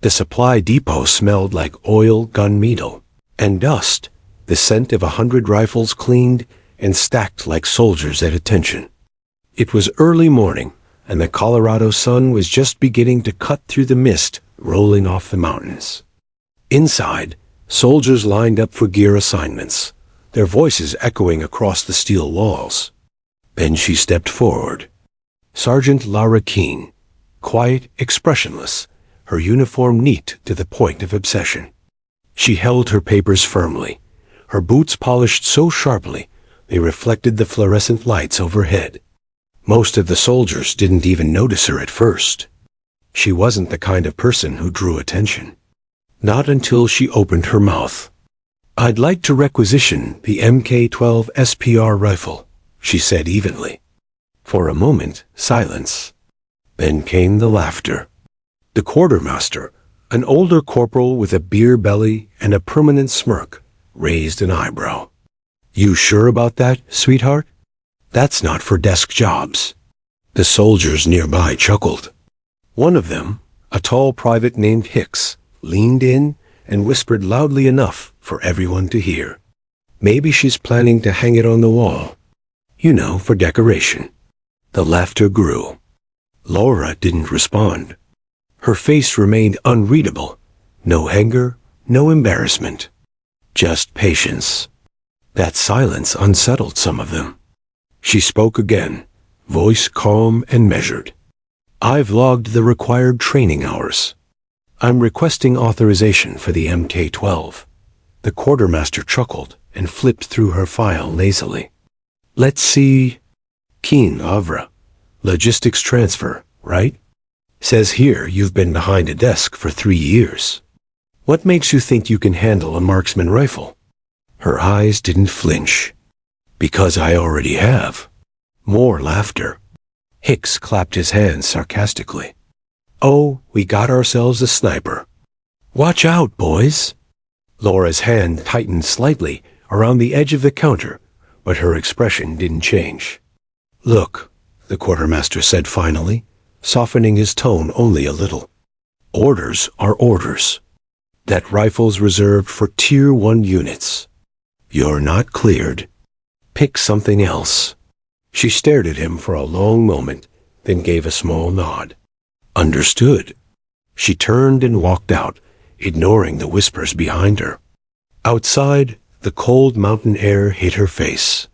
The supply depot smelled like oil, gunmetal, and dust, the scent of 100 rifles cleaned and stacked like soldiers at attention. It was early morning, and the Colorado sun was just beginning to cut through the mist rolling off the mountains. Inside, soldiers lined up for gear assignments, their voices echoing across the steel walls. Then she stepped forward. Sergeant Lara Keene, quiet, expressionless, her uniform neat to the point of obsession. She held her papers firmly, her boots polished so sharply they reflected the fluorescent lights overhead. Most of the soldiers didn't even notice her at first. She wasn't the kind of person who drew attention. Not until she opened her mouth. "I'd like to requisition the Mk-12 SPR rifle," she said evenly. For a moment, silence. Then came the laughter. The quartermaster, an older corporal with a beer belly and a permanent smirk, raised an eyebrow. "You sure about that, sweetheart? That's not for desk jobs." The soldiers nearby chuckled. One of them, a tall private named Hicks, leaned in and whispered loudly enough for everyone to hear. "Maybe she's planning to hang it on the wall. You know, for decoration." The laughter grew. Laura didn't respond. Her face remained unreadable. No anger, no embarrassment. Just patience. That silence unsettled some of them. She spoke again, voice calm and measured. "I've logged the required training hours. I'm requesting authorization for the Mk-12. The quartermaster chuckled and flipped through her file lazily. "Let's see. Keen Avra. Logistics transfer, right? Says here you've been behind a desk for 3 years. What makes you think you can handle a marksman rifle?" Her eyes didn't flinch. "Because I already have." More laughter. Hicks clapped his hands sarcastically. "Oh, we got ourselves a sniper. Watch out, boys." Laura's hand tightened slightly around the edge of the counter, but her expression didn't change. "Look," the quartermaster said finally, softening his tone only a little. "Orders are orders. That rifle's reserved for Tier 1 units. You're not cleared. Pick something else." She stared at him for a long moment, then gave a small nod. "Understood." She turned and walked out, ignoring the whispers behind her. Outside, the cold mountain air hit her face.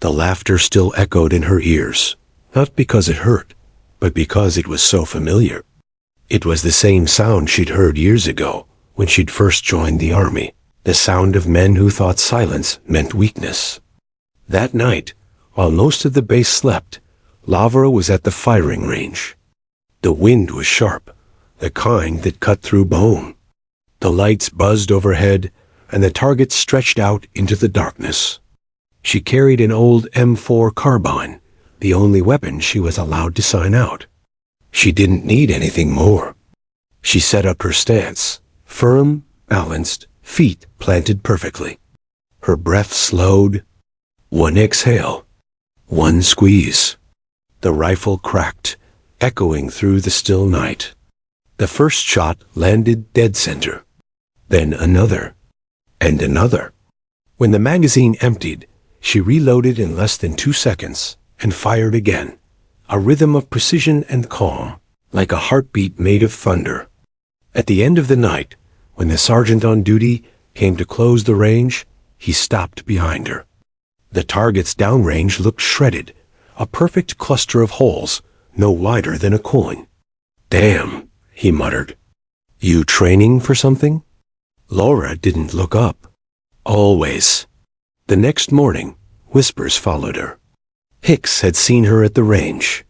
The laughter still echoed in her ears, not because it hurt, but because it was so familiar. It was the same sound she'd heard years ago, when she'd first joined the army, the sound of men who thought silence meant weakness. That night, while most of the base slept, Lavra was at the firing range. The wind was sharp, the kind that cut through bone. The lights buzzed overhead, and the target stretched out into the darkness. She carried an old M4 carbine, the only weapon she was allowed to sign out. She didn't need anything more. She set up her stance, firm, balanced, feet planted perfectly. Her breath slowed. One exhale, one squeeze. The rifle cracked, echoing through the still night. The first shot landed dead center. Then another, and another. When the magazine emptied, she reloaded in less than 2 seconds and fired again, a rhythm of precision and calm, like a heartbeat made of thunder. At the end of the night, when the sergeant on duty came to close the range, he stopped behind her. The target's downrange looked shredded, a perfect cluster of holes, no wider than a coin. "Damn," he muttered. "You training for something?" Laura didn't look up. Always. The next morning, whispers followed her. Hicks had seen her at the range.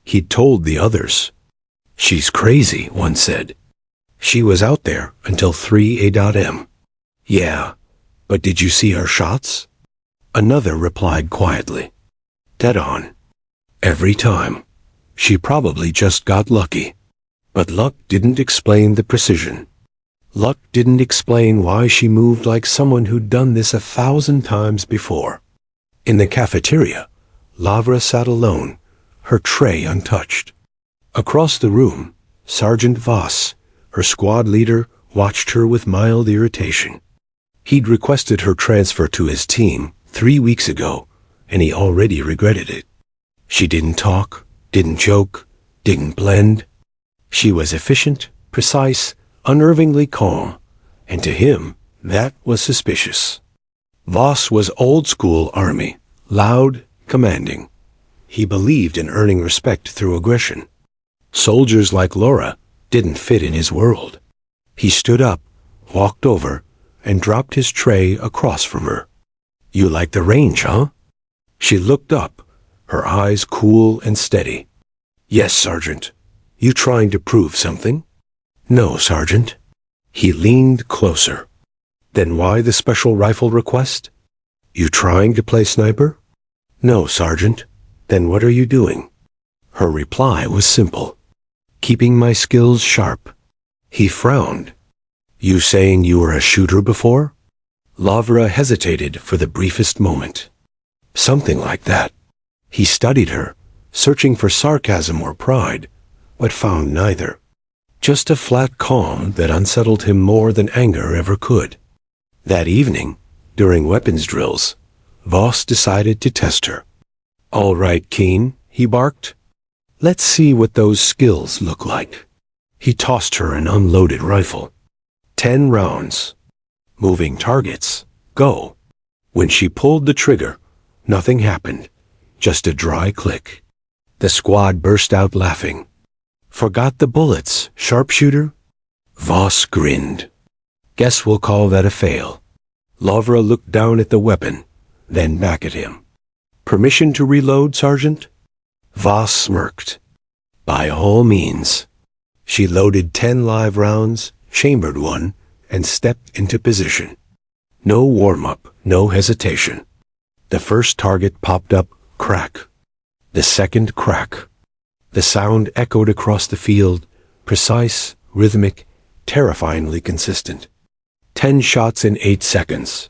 He'd told the others. "She's crazy," one said. "She was out there until 3 a.m. "Yeah, but did you see her shots?" Another replied quietly. "Dead on. Every time. She probably just got lucky." But luck didn't explain the precision. Luck didn't explain why she moved like someone who'd done this 1,000 times before. In the cafeteria, Lavra sat alone, her tray untouched. Across the room, Sergeant Voss, Her squad leader watched her with mild irritation. He'd requested her transfer to his team 3 weeks ago, and he already regretted it. She didn't talk, didn't joke, didn't blend. She was efficient, precise, unnervingly calm, and to him, that was suspicious. Voss was old-school army, loud, commanding. He believed in earning respect through aggression. Soldiers like Laura didn't fit in his world. He stood up, walked over, and dropped his tray across from her. "You like the range, huh?" She looked up, her eyes cool and steady. "Yes, Sergeant. You trying to prove something?" "No, Sergeant." He leaned closer. "Then why the special rifle request? You trying to play sniper?" "No, Sergeant." "Then what are you doing?" Her reply was simple. "Keeping my skills sharp." He frowned. "You saying you were a shooter before?" Lavra hesitated for the briefest moment. "Something like that." He studied her, searching for sarcasm or pride, but found neither. Just a flat calm that unsettled him more than anger ever could. That evening, during weapons drills, Voss decided to test her. "All right, Keen," he barked. "Let's see what those skills look like." He tossed her an unloaded rifle. 10 rounds. Moving targets. Go. When she pulled the trigger, nothing happened. Just a dry click. The squad burst out laughing. "Forgot the bullets, sharpshooter?" Voss grinned. "Guess we'll call that a fail." Lavra looked down at the weapon, then back at him. "Permission to reload, Sergeant?" Voss smirked. "By all means." She loaded 10 live rounds, chambered one, and stepped into position. No warm-up, no hesitation. The first target popped up, crack. The second, crack. The sound echoed across the field, precise, rhythmic, terrifyingly consistent. 10 shots in 8 seconds.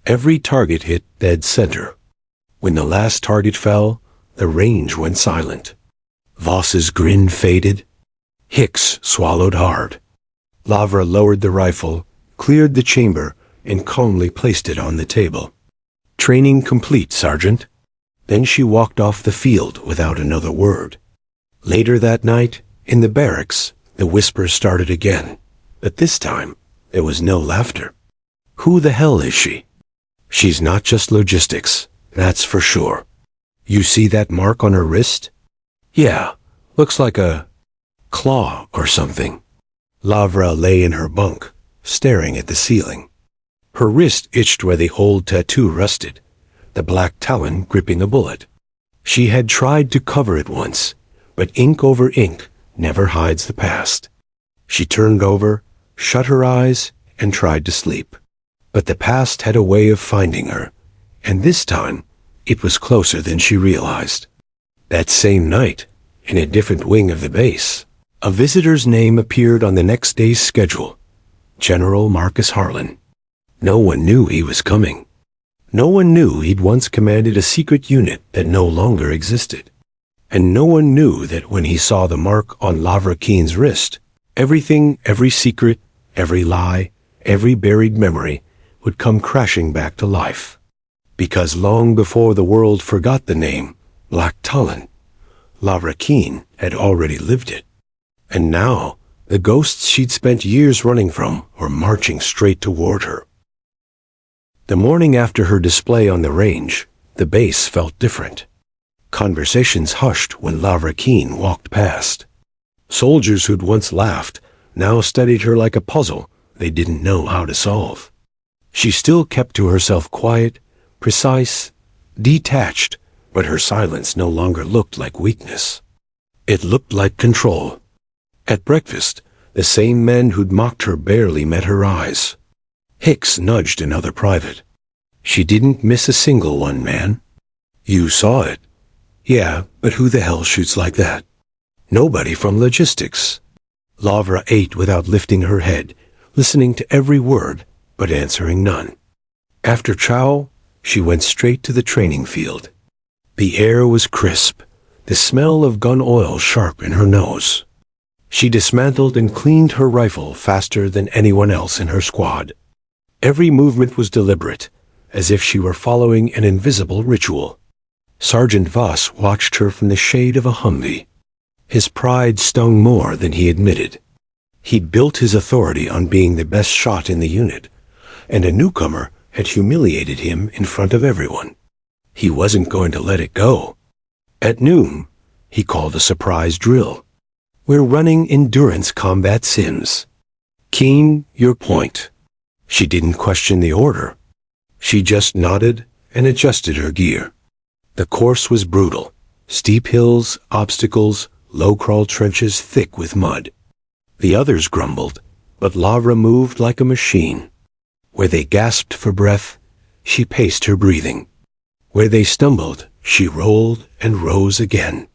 Every target hit dead center. When the last target fell, the range went silent. Voss's grin faded. Hicks swallowed hard. Lavra lowered the rifle, cleared the chamber, and calmly placed it on the table. "Training complete, Sergeant." Then she walked off the field without another word. Later that night, in the barracks, the whispers started again. But this time, there was no laughter. "Who the hell is she?" "She's not just logistics, that's for sure." "You see that mark on her wrist?" "Yeah, looks like a claw or something." Lavra lay in her bunk, staring at the ceiling. Her wrist itched where the old tattoo rested, the black Talon gripping a bullet. She had tried to cover it once, but ink over ink never hides the past. She turned over, shut her eyes, and tried to sleep. But the past had a way of finding her, and this time it was closer than she realized. That same night, in a different wing of the base, a visitor's name appeared on the next day's schedule. General Marcus Harlan. No one knew he was coming. No one knew he'd once commanded a secret unit that no longer existed. And no one knew that when he saw the mark on Lavra Keen's wrist, everything, every secret, every lie, every buried memory would come crashing back to life. Because long before the world forgot the name, Black Talon, Lavra Keen had already lived it. And now, the ghosts she'd spent years running from were marching straight toward her. The morning after her display on the range, the base felt different. Conversations hushed when Lavra Keen walked past. Soldiers who'd once laughed now studied her like a puzzle they didn't know how to solve. She still kept to herself quiet, precise, detached, but her silence no longer looked like weakness. It looked like control. At breakfast, the same men who'd mocked her barely met her eyes. Hicks nudged another private. "She didn't miss a single one, man." "You saw it." "Yeah, but who the hell shoots like that?" "Nobody from logistics." Lavra ate without lifting her head, listening to every word, but answering none. After chow, she went straight to the training field. The air was crisp, the smell of gun oil sharp in her nose. She dismantled and cleaned her rifle faster than anyone else in her squad. Every movement was deliberate, as if she were following an invisible ritual. Sergeant Voss watched her from the shade of a Humvee. His pride stung more than he admitted. He'd built his authority on being the best shot in the unit, and a newcomer had humiliated him in front of everyone. He wasn't going to let it go. At noon, he called a surprise drill. "We're running endurance combat sims. Keen, your point." She didn't question the order. She just nodded and adjusted her gear. The course was brutal. Steep hills, obstacles, low-crawl trenches thick with mud. The others grumbled, but Lavra moved like a machine. Where they gasped for breath, she paced her breathing. Where they stumbled, she rolled and rose again.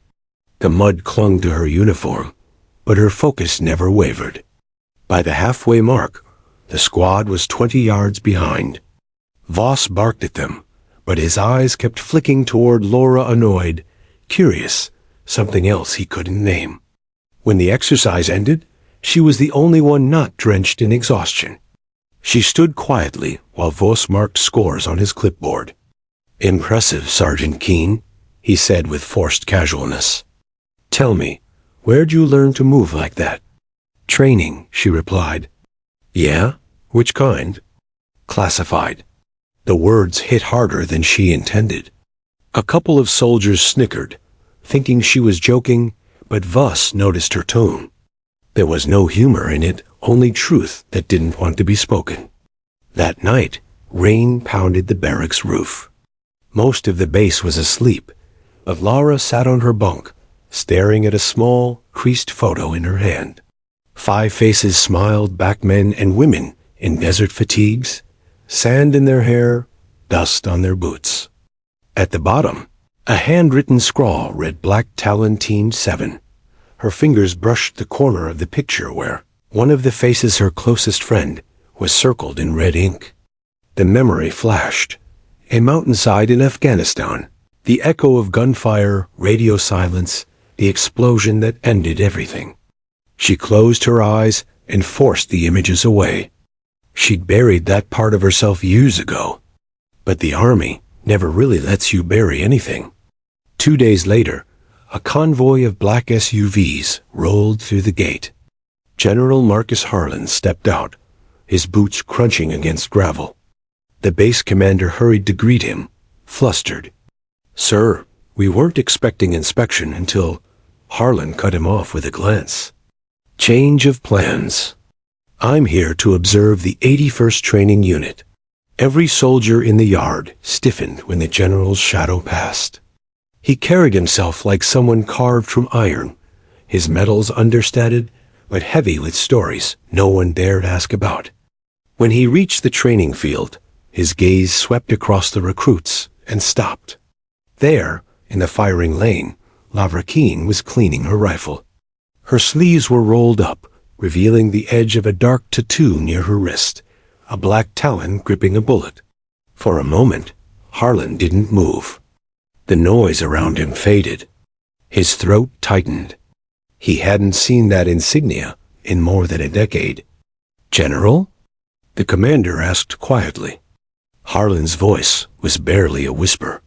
The mud clung to her uniform, but her focus never wavered. By the halfway mark, the squad was 20 yards behind. Voss barked at them, but his eyes kept flicking toward Laura, annoyed, curious, something else he couldn't name. When the exercise ended, she was the only one not drenched in exhaustion. She stood quietly while Voss marked scores on his clipboard. "Impressive, Sergeant Keen," he said with forced casualness. "Tell me, where'd you learn to move like that?" "Training," she replied. "Yeah? Which kind?" "Classified." The words hit harder than she intended. A couple of soldiers snickered, thinking she was joking, but Voss noticed her tone. There was no humor in it, only truth that didn't want to be spoken. That night, rain pounded the barracks roof. Most of the base was asleep, but Laura sat on her bunk, staring at a small, creased photo in her hand. 5 faces smiled back, men and women in desert fatigues, sand in their hair, dust on their boots. At the bottom, a handwritten scrawl read Black Talon Teen 7. Her fingers brushed the corner of the picture where one of the faces, her closest friend, was circled in red ink. The memory flashed. A mountainside in Afghanistan, the echo of gunfire, radio silence, the explosion that ended everything. She closed her eyes and forced the images away. She'd buried that part of herself years ago. But the army never really lets you bury anything. 2 days later, a convoy of black SUVs rolled through the gate. General Marcus Harlan stepped out, his boots crunching against gravel. The base commander hurried to greet him, flustered. "Sir, we weren't expecting inspection until—" Harlan cut him off with a glance. "Change of plans. I'm here to observe the 81st Training Unit." Every soldier in the yard stiffened when the general's shadow passed. He carried himself like someone carved from iron, his medals understated, but heavy with stories no one dared ask about. When he reached the training field, his gaze swept across the recruits and stopped. There, in the firing lane, Lavra Keen was cleaning her rifle. Her sleeves were rolled up, revealing the edge of a dark tattoo near her wrist, a black talon gripping a bullet. For a moment, Harlan didn't move. The noise around him faded. His throat tightened. He hadn't seen that insignia in more than a decade. "General?" the commander asked quietly. Harlan's voice was barely a whisper.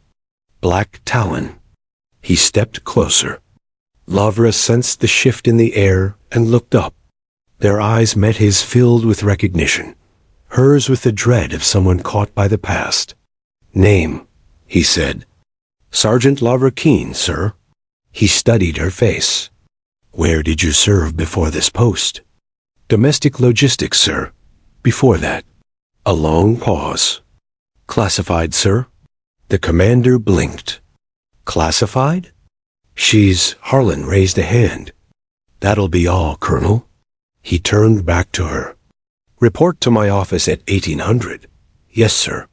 "Black Talon." He stepped closer. Lavra sensed the shift in the air and looked up. Their eyes met his, filled with recognition, hers with the dread of someone caught by the past. "Name," he said. "Sergeant Lavra Keen, sir." He studied her face. "Where did you serve before this post?" "Domestic logistics, sir. Before that." A long pause. "Classified, sir." The commander blinked. "Classified?" Harlan raised a hand. "That'll be all, Colonel." He turned back to her. "Report to my office at 1800. "Yes, sir."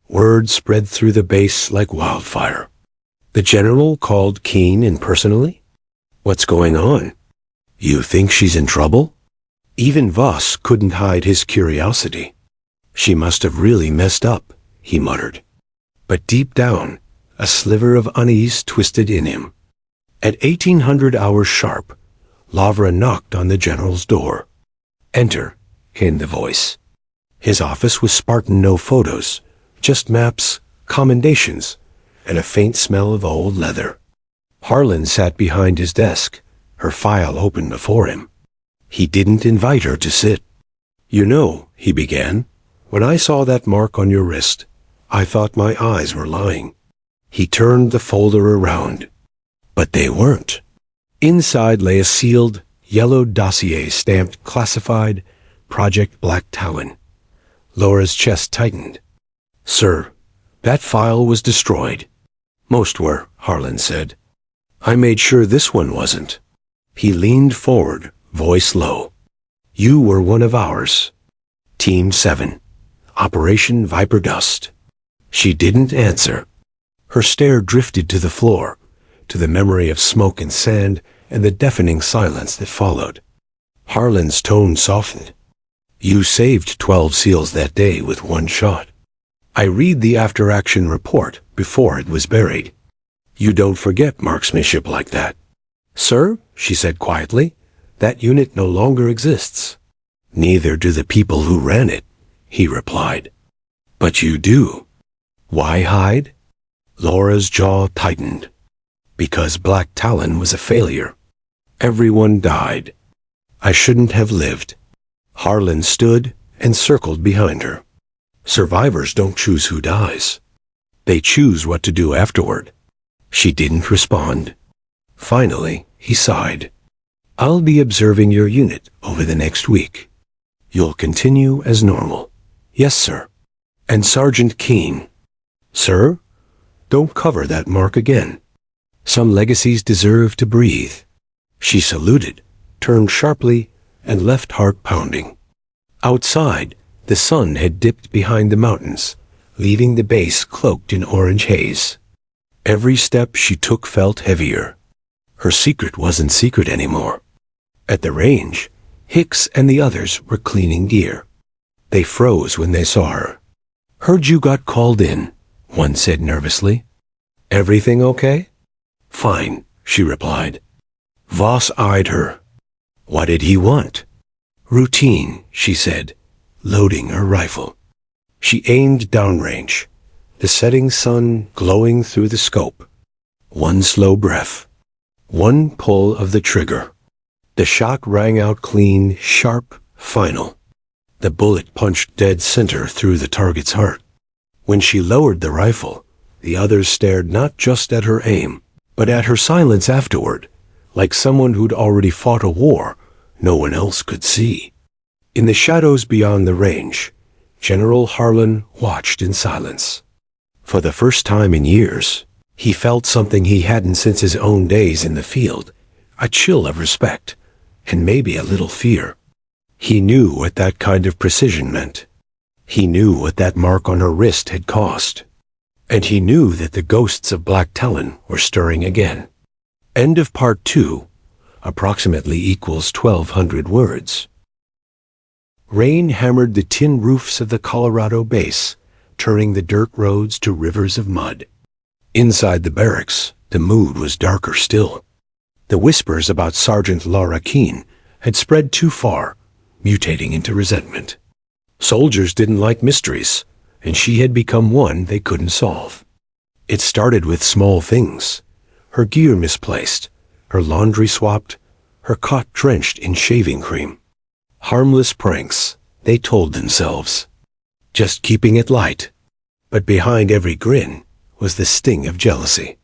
Word spread through the base like wildfire. The general called Keen in personally? "What's going on? You think she's in trouble?" Even Voss couldn't hide his curiosity. "She must have really messed up," he muttered. But deep down, a sliver of unease twisted in him. At 1800 hours sharp, Lavra knocked on the general's door. "Enter," came the voice. His office was Spartan, no photos, just maps, commendations, and a faint smell of old leather. Harlan sat behind his desk, her file open before him. He didn't invite her to sit. "You know," he began, "when I saw that mark on your wrist, I thought my eyes were lying." He turned the folder around. But they weren't. Inside lay a sealed, yellow dossier stamped Classified, Project Black Talon. Laura's chest tightened. "Sir, that file was destroyed." "Most were," Harlan said. "I made sure this one wasn't." He leaned forward, voice low. "You were one of ours. Team 7. Operation Viper Dust." She didn't answer. Her stare drifted to the floor, to the memory of smoke and sand and the deafening silence that followed. Harlan's tone softened. "You saved 12 SEALs that day with one shot. I read the after-action report before it was buried. You don't forget marksmanship like that." "Sir," she said quietly, "that unit no longer exists." "Neither do the people who ran it," he replied. "But you do. Why hide?" Laura's jaw tightened. "Because Black Talon was a failure. Everyone died. I shouldn't have lived." Harlan stood and circled behind her. "Survivors don't choose who dies. They choose what to do afterward." She didn't respond. Finally, he sighed. "I'll be observing your unit over the next week. You'll continue as normal." "Yes, sir." "And Sergeant Keene." "Sir, don't cover that mark again. Some legacies deserve to breathe." She saluted, turned sharply, and left, heart pounding. Outside, the sun had dipped behind the mountains, leaving the base cloaked in orange haze. Every step she took felt heavier. Her secret wasn't secret anymore. At the range, Hicks and the others were cleaning gear. They froze when they saw her. "Heard you got called in," one said nervously. "Everything okay?" "Fine," she replied. Voss eyed her. What did he want? "Routine," she said, loading her rifle. She aimed downrange, the setting sun glowing through the scope. One slow breath. One pull of the trigger. The shot rang out clean, sharp, final. The bullet punched dead center through the target's heart. When she lowered the rifle, the others stared not just at her aim, but at her silence afterward, like someone who'd already fought a war no one else could see. In the shadows beyond the range, General Harlan watched in silence. For the first time in years, he felt something he hadn't since his own days in the field, a chill of respect, and maybe a little fear. He knew what that kind of precision meant. He knew what that mark on her wrist had cost. And he knew that the ghosts of Black Talon were stirring again. End of Part 2, approximately equals 1,200 words. Rain hammered the tin roofs of the Colorado base, turning the dirt roads to rivers of mud. Inside the barracks, the mood was darker still. The whispers about Sergeant Laura Keene had spread too far, mutating into resentment. Soldiers didn't like mysteries, and she had become one they couldn't solve. It started with small things. Her gear misplaced, her laundry swapped, her cot drenched in shaving cream. Harmless pranks, they told themselves. Just keeping it light. But behind every grin was the sting of jealousy.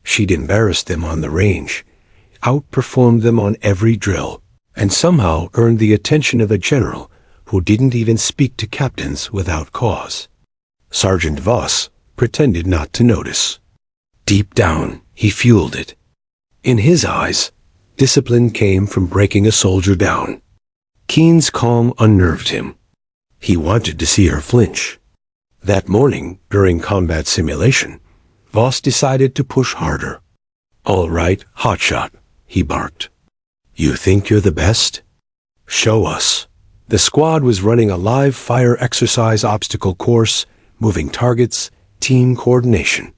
She'd embarrassed them on the range, outperformed them on every drill, and somehow earned the attention of a general who didn't even speak to captains without cause. Sergeant Voss pretended not to notice. Deep down, he fueled it. In his eyes, discipline came from breaking a soldier down. Keene's calm unnerved him. He wanted to see her flinch. That morning, during combat simulation, Voss decided to push harder. "All right, hotshot," he barked. "You think you're the best? Show us." The squad was running a live fire exercise obstacle course, moving targets, team coordination.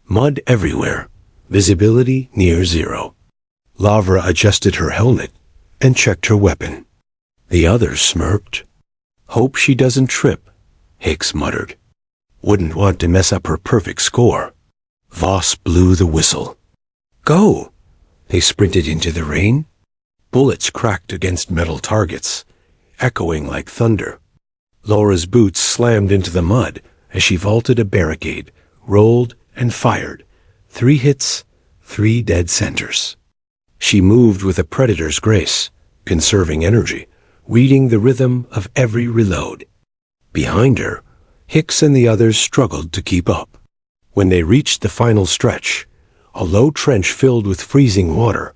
Mud everywhere, visibility near zero. Lavra adjusted her helmet, and checked her weapon. The others smirked. "Hope she doesn't trip," Hicks muttered. "Wouldn't want to mess up her perfect score." Voss blew the whistle. "Go!" They sprinted into the rain. Bullets cracked against metal targets, echoing like thunder. Laura's boots slammed into the mud as she vaulted a barricade, rolled, and fired. 3 hits, 3 dead centers. She moved with a predator's grace, conserving energy, reading the rhythm of every reload. Behind her, Hicks and the others struggled to keep up. When they reached the final stretch, a low trench filled with freezing water,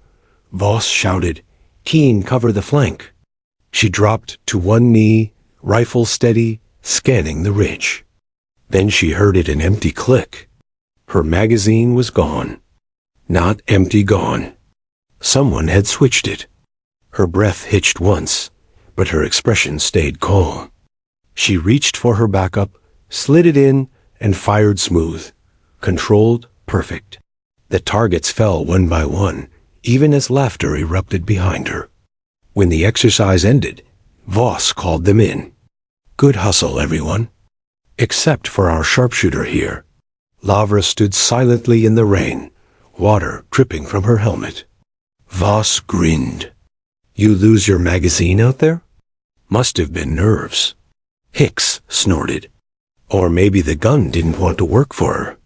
Voss shouted, "Keen, cover the flank." She dropped to one knee, rifle steady, scanning the ridge. Then she heard an empty click. Her magazine was gone. Not empty gone. Someone had switched it. Her breath hitched once, but her expression stayed calm. She reached for her backup, slid it in, and fired smooth. Controlled, perfect. The targets fell one by one, even as laughter erupted behind her. When the exercise ended, Voss called them in. "Good hustle, everyone. Except for our sharpshooter here." Lavra stood silently in the rain, water dripping from her helmet. Voss grinned. "You lose your magazine out there?" "Must have been nerves." Hicks snorted. "Or maybe the gun didn't want to work for her."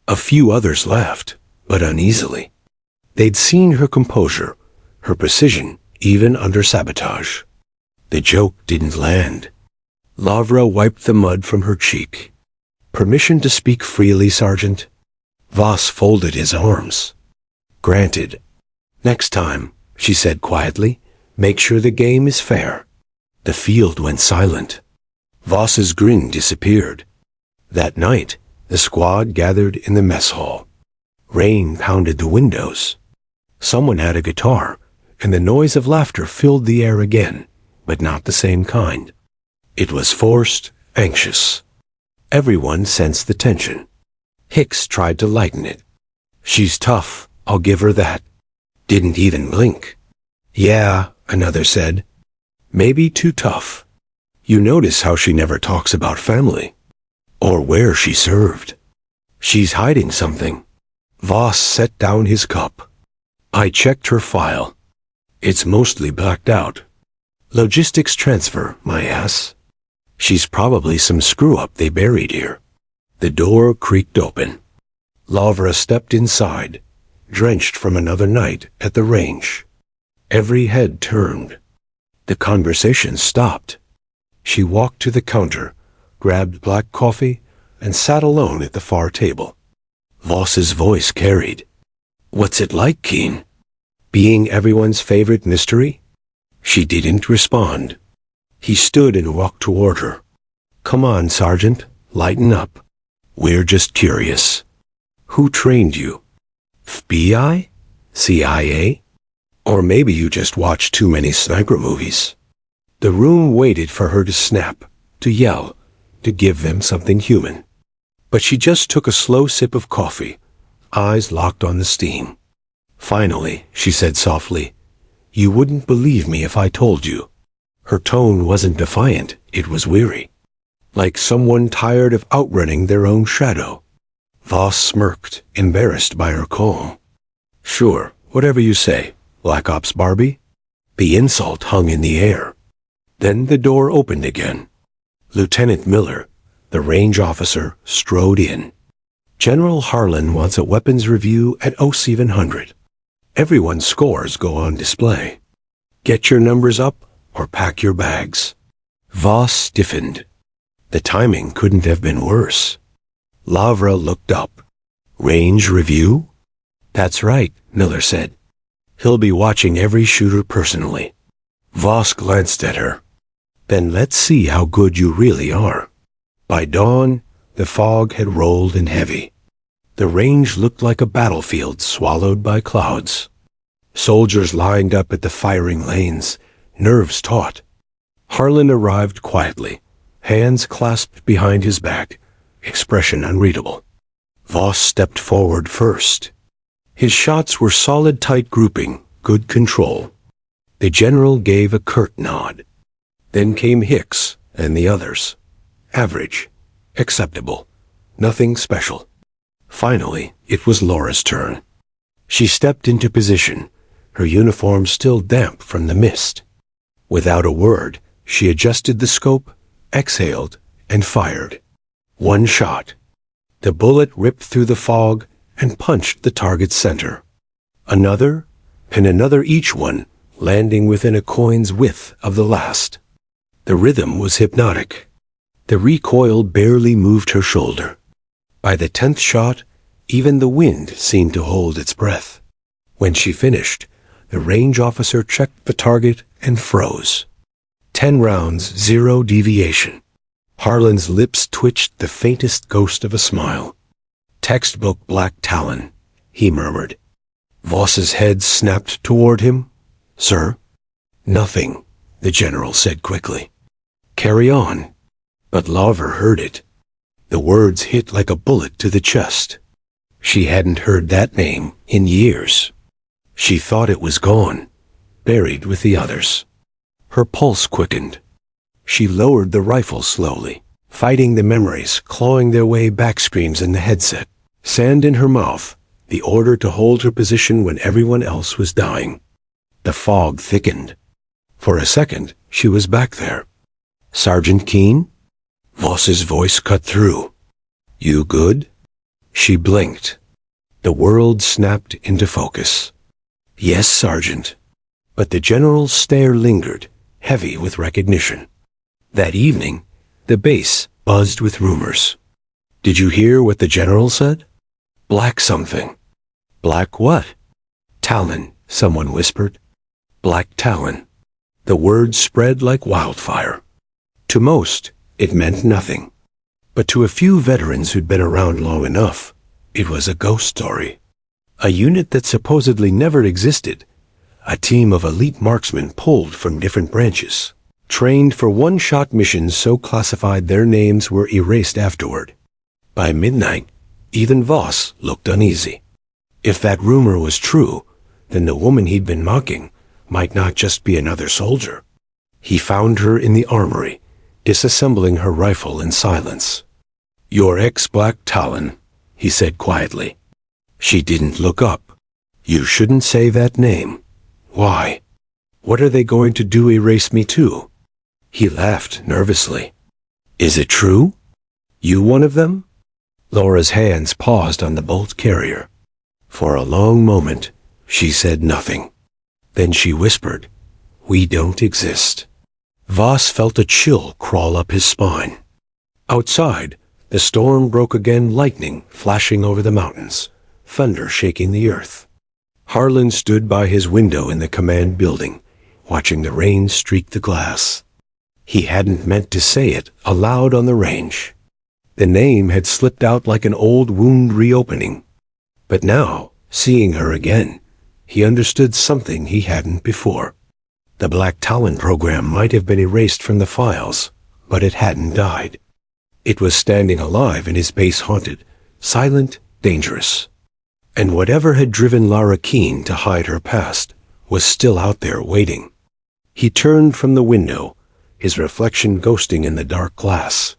A few others laughed, but uneasily. They'd seen her composure, her precision, even under sabotage. The joke didn't land. Lavra wiped the mud from her cheek. "Permission to speak freely, Sergeant?" Voss folded his arms. "Granted. Next time," she said quietly, "make sure the game is fair." The field went silent. Voss's grin disappeared. That night, the squad gathered in the mess hall. Rain pounded the windows. Someone had a guitar, and the noise of laughter filled the air again, but not the same kind. It was forced, anxious. Everyone sensed the tension. Hicks tried to lighten it. "She's tough, I'll give her that." Didn't even blink. "Yeah," another said. "Maybe too tough. You notice how she never talks about family, or where she served. She's hiding something." Voss set down his cup. "I checked her file. It's mostly blacked out. Logistics transfer, my ass. She's probably some screw-up they buried here." The door creaked open. Lavra stepped inside, drenched from another night at the range. Every head turned. The conversation stopped. She walked to the counter, grabbed black coffee, and sat alone at the far table. Voss's voice carried. "What's it like, Keen? Being everyone's favorite mystery?" She didn't respond. He stood and walked toward her. "Come on, Sergeant, lighten up. We're just curious. Who trained you? FBI? CIA? Or maybe you just watched too many sniper movies." The room waited for her to snap, to yell, to give them something human. But she just took a slow sip of coffee, eyes locked on the steam. "Finally," she said softly, "you wouldn't believe me if I told you." Her tone wasn't defiant, it was weary. Like someone tired of outrunning their own shadow. Voss smirked, embarrassed by her calm. "Sure, whatever you say, Black Ops Barbie." The insult hung in the air. Then the door opened again. Lieutenant Miller, the range officer, strode in. "General Harlan wants a weapons review at 0700. Everyone's scores go on display. Get your numbers up or pack your bags." Voss stiffened. The timing couldn't have been worse. Lavra looked up. "Range review?" "That's right," Miller said. "He'll be watching every shooter personally." Voss glanced at her. "Then let's see how good you really are." By dawn, the fog had rolled in heavy. The range looked like a battlefield swallowed by clouds. Soldiers lined up at the firing lanes, nerves taut. Harlan arrived quietly, hands clasped behind his back, expression unreadable. Voss stepped forward first. His shots were solid tight grouping, good control. The general gave a curt nod. Then came Hicks and the others. Average. Acceptable. Nothing special. Finally, it was Laura's turn. She stepped into position, her uniform still damp from the mist. Without a word, she adjusted the scope, exhaled, and fired. One shot. The bullet ripped through the fog and punched the target's center. Another, and another each one, landing within a coin's width of the last. The rhythm was hypnotic. The recoil barely moved her shoulder. By the 10th shot, even the wind seemed to hold its breath. When she finished, the range officer checked the target and froze. 10 rounds, 0 deviation. Harlan's lips twitched the faintest ghost of a smile. Textbook black Talon, he murmured. Voss's head snapped toward him. Sir? Nothing, the general said quickly. Carry on. But Laura heard it. The words hit like a bullet to the chest. She hadn't heard that name in years. She thought it was gone, buried with the others. Her pulse quickened. She lowered the rifle slowly, fighting the memories clawing their way back screams in the headset. Sand in her mouth, the order to hold her position when everyone else was dying. The fog thickened. For a second, she was back there. Sergeant Keene? Voss's voice cut through. You good? She blinked. The world snapped into focus. Yes, Sergeant. But the general's stare lingered, heavy with recognition. That evening, the base buzzed with rumors. Did you hear what the general said? Black something. Black what? Talon, someone whispered. Black Talon. The word spread like wildfire. To most, it meant nothing. But to a few veterans who'd been around long enough, it was a ghost story. A unit that supposedly never existed. A team of elite marksmen pulled from different branches, trained for one-shot missions so classified their names were erased afterward. By midnight, even Voss looked uneasy. If that rumor was true, then the woman he'd been mocking might not just be another soldier. He found her in the armory, disassembling her rifle in silence. Your ex-Black Talon, he said quietly. She didn't look up. You shouldn't say that name. Why? What are they going to do erase me to? He laughed nervously. Is it true? You one of them? Laura's hands paused on the bolt carrier. For a long moment, she said nothing. Then she whispered, We don't exist. Voss felt a chill crawl up his spine. Outside, the storm broke again, lightning flashing over the mountains, thunder shaking the earth. Harlan stood by his window in the command building, watching the rain streak the glass. He hadn't meant to say it aloud on the range. The name had slipped out like an old wound reopening. But now, seeing her again, he understood something he hadn't before. The Black Talon program might have been erased from the files, but it hadn't died. It was standing alive in his base haunted, silent, dangerous. And whatever had driven Lara Keene to hide her past was still out there waiting. He turned from the window, his reflection ghosting in the dark glass.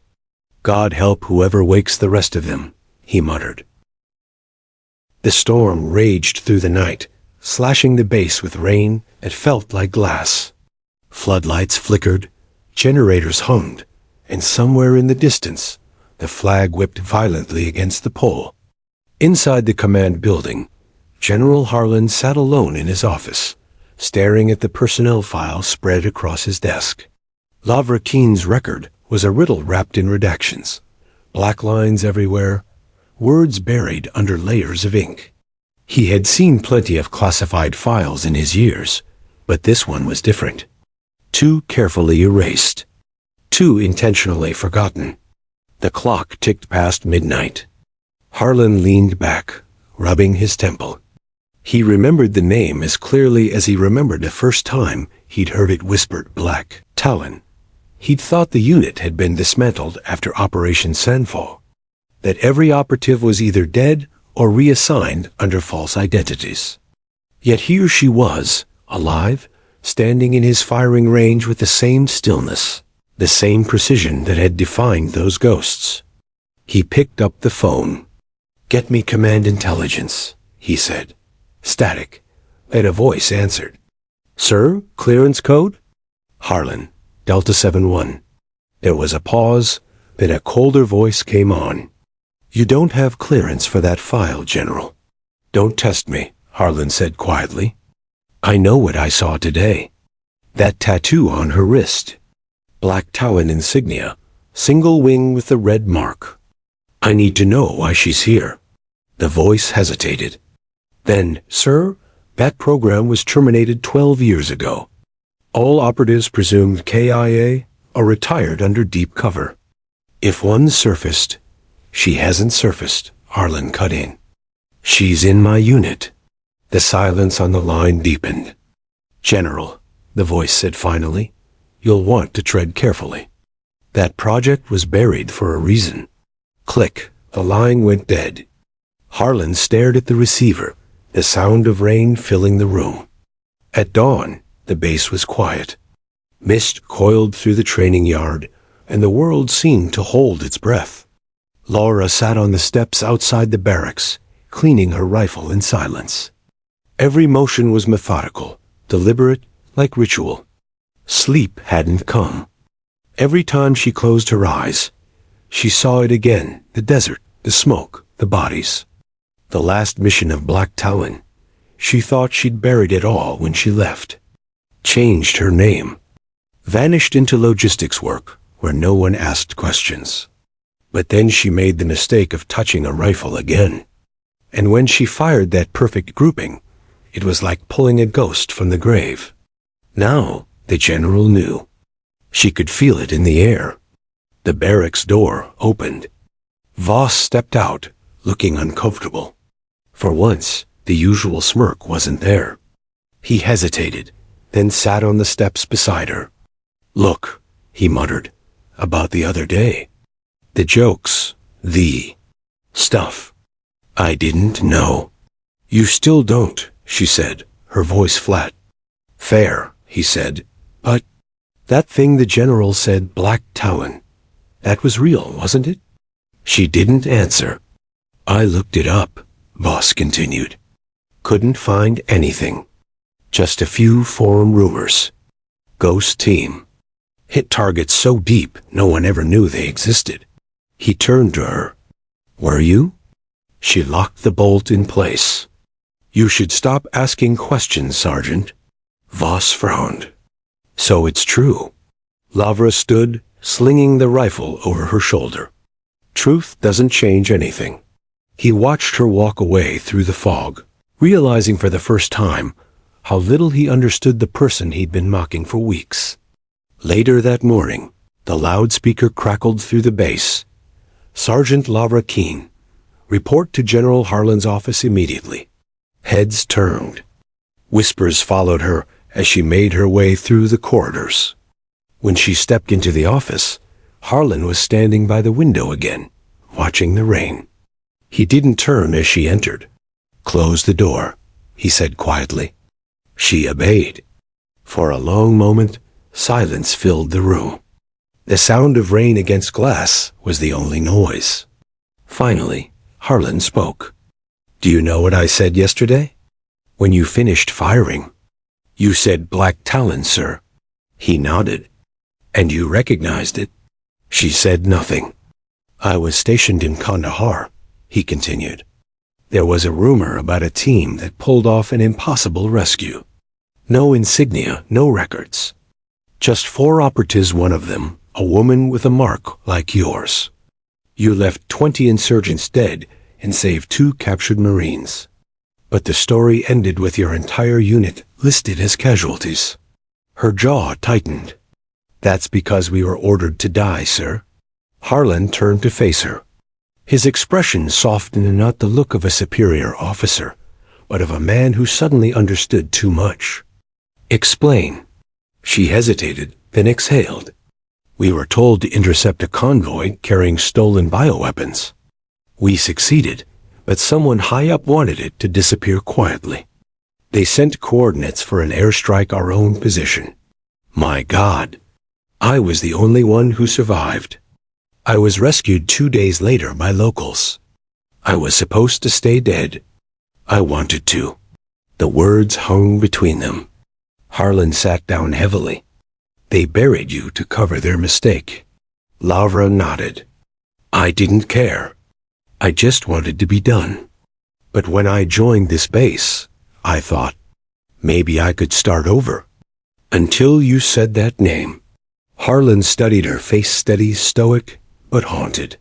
God help whoever wakes the rest of them, he muttered. The storm raged through the night, slashing the base with rain that felt like glass. Floodlights flickered, generators hummed, and somewhere in the distance, the flag whipped violently against the pole. Inside the command building, General Harlan sat alone in his office, staring at the personnel file spread across his desk. Lara Keene's record was a riddle wrapped in redactions, black lines everywhere, words buried under layers of ink. He had seen plenty of classified files in his years, but this one was different. Too carefully erased. Too intentionally forgotten. The clock ticked past midnight. Harlan leaned back, rubbing his temple. He remembered the name as clearly as he remembered the first time he'd heard it whispered Black Talon. He'd thought the unit had been dismantled after Operation Sandfall, that every operative was either dead or reassigned under false identities. Yet here she was, alive, standing in his firing range with the same stillness, the same precision that had defined those ghosts. He picked up the phone. "Get me command intelligence," he said. Static. Then a voice answered. "Sir, clearance code?" "Harlan, Delta 7-1. There was a pause, then a colder voice came on. "You don't have clearance for that file, General." "Don't test me," Harlan said quietly. "I know what I saw today. That tattoo on her wrist. Black Talon insignia, single wing with the red mark. I need to know why she's here." The voice hesitated. "Then, sir, that program was terminated 12 years ago. All operatives presumed KIA are retired under deep cover. If one surfaced—" "She hasn't surfaced," Harlan cut in. "She's in my unit." The silence on the line deepened. "General," the voice said finally, "you'll want to tread carefully. That project was buried for a reason." Click, the line went dead. Harlan stared at the receiver, the sound of rain filling the room. At dawn, the base was quiet. Mist coiled through the training yard, and the world seemed to hold its breath. Laura sat on the steps outside the barracks, cleaning her rifle in silence. Every motion was methodical, deliberate, like ritual. Sleep hadn't come. Every time she closed her eyes, she saw it again, the desert, the smoke, the bodies. The last mission of Black Talon. She thought she'd buried it all when she left. Changed her name. Vanished into logistics work, where no one asked questions. But then she made the mistake of touching a rifle again. And when she fired that perfect grouping, it was like pulling a ghost from the grave. Now, the general knew. She could feel it in the air. The barracks door opened. Voss stepped out, looking uncomfortable. For once, the usual smirk wasn't there. He hesitated, then sat on the steps beside her. "Look," he muttered, "about the other day. The jokes, the stuff. I didn't know." "You still don't," she said, her voice flat. "Fair," he said, "but that thing the general said, Black Talon, that was real, wasn't it?" She didn't answer. "I looked it up," Voss continued. "Couldn't find anything. Just a few forum rumors. Ghost team. Hit targets so deep no one ever knew they existed." He turned to her. "Were you?" She locked the bolt in place. "You should stop asking questions, Sergeant." Voss frowned. "So it's true." Lavra stood, slinging the rifle over her shoulder. "Truth doesn't change anything." He watched her walk away through the fog, realizing for the first time how little he understood the person he'd been mocking for weeks. Later that morning, the loudspeaker crackled through the base. "Sergeant Lavra Keene, report to General Harlan's office immediately." Heads turned. Whispers followed her as she made her way through the corridors. When she stepped into the office, Harlan was standing by the window again, watching the rain. He didn't turn as she entered. "Close the door," he said quietly. She obeyed. For a long moment, silence filled the room. The sound of rain against glass was the only noise. Finally, Harlan spoke. "Do you know what I said yesterday? When you finished firing." "You said Black Talon, sir." He nodded. "And you recognized it?" She said nothing. "I was stationed in Kandahar," he continued. "There was a rumor about a team that pulled off an impossible rescue. No insignia, no records. Just 4 operatives, one of them, a woman with a mark like yours. You left 20 insurgents dead and saved 2 captured Marines. But the story ended with your entire unit listed as casualties." Her jaw tightened. "That's because we were ordered to die, sir." Harlan turned to face her. His expression softened in not the look of a superior officer, but of a man who suddenly understood too much. "Explain." She hesitated, then exhaled. "We were told to intercept a convoy carrying stolen bioweapons. We succeeded, but someone high up wanted it to disappear quietly. They sent coordinates for an airstrike our own position. My God, I was the only one who survived. I was rescued 2 days later by locals. I was supposed to stay dead. I wanted to. The words hung between them. Harlan sat down heavily. They buried you to cover their mistake. Lavra nodded. I didn't care. I just wanted to be done. But when I joined this base, I thought, maybe I could start over. Until you said that name. Harlan studied her face, steady, stoic, but haunted.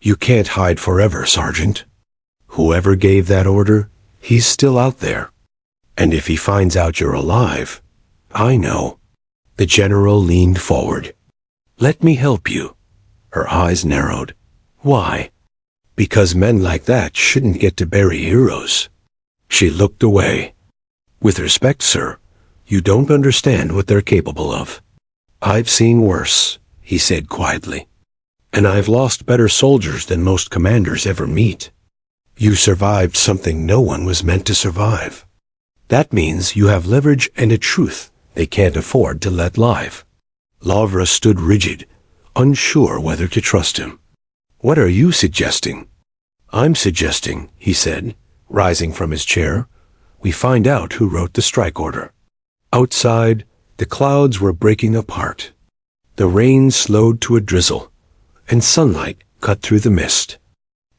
You can't hide forever, Sergeant. Whoever gave that order, he's still out there. And if he finds out you're alive, I know. The general leaned forward. Let me help you. Her eyes narrowed. Why? Because men like that shouldn't get to bury heroes. She looked away. With respect, sir, you don't understand what they're capable of. I've seen worse, he said quietly. And I've lost better soldiers than most commanders ever meet. You survived something no one was meant to survive. That means you have leverage and a truth they can't afford to let live. Lavra stood rigid, unsure whether to trust him. What are you suggesting? I'm suggesting, he said, rising from his chair, we find out who wrote the strike order. Outside, the clouds were breaking apart. The rain slowed to a drizzle, and sunlight cut through the mist.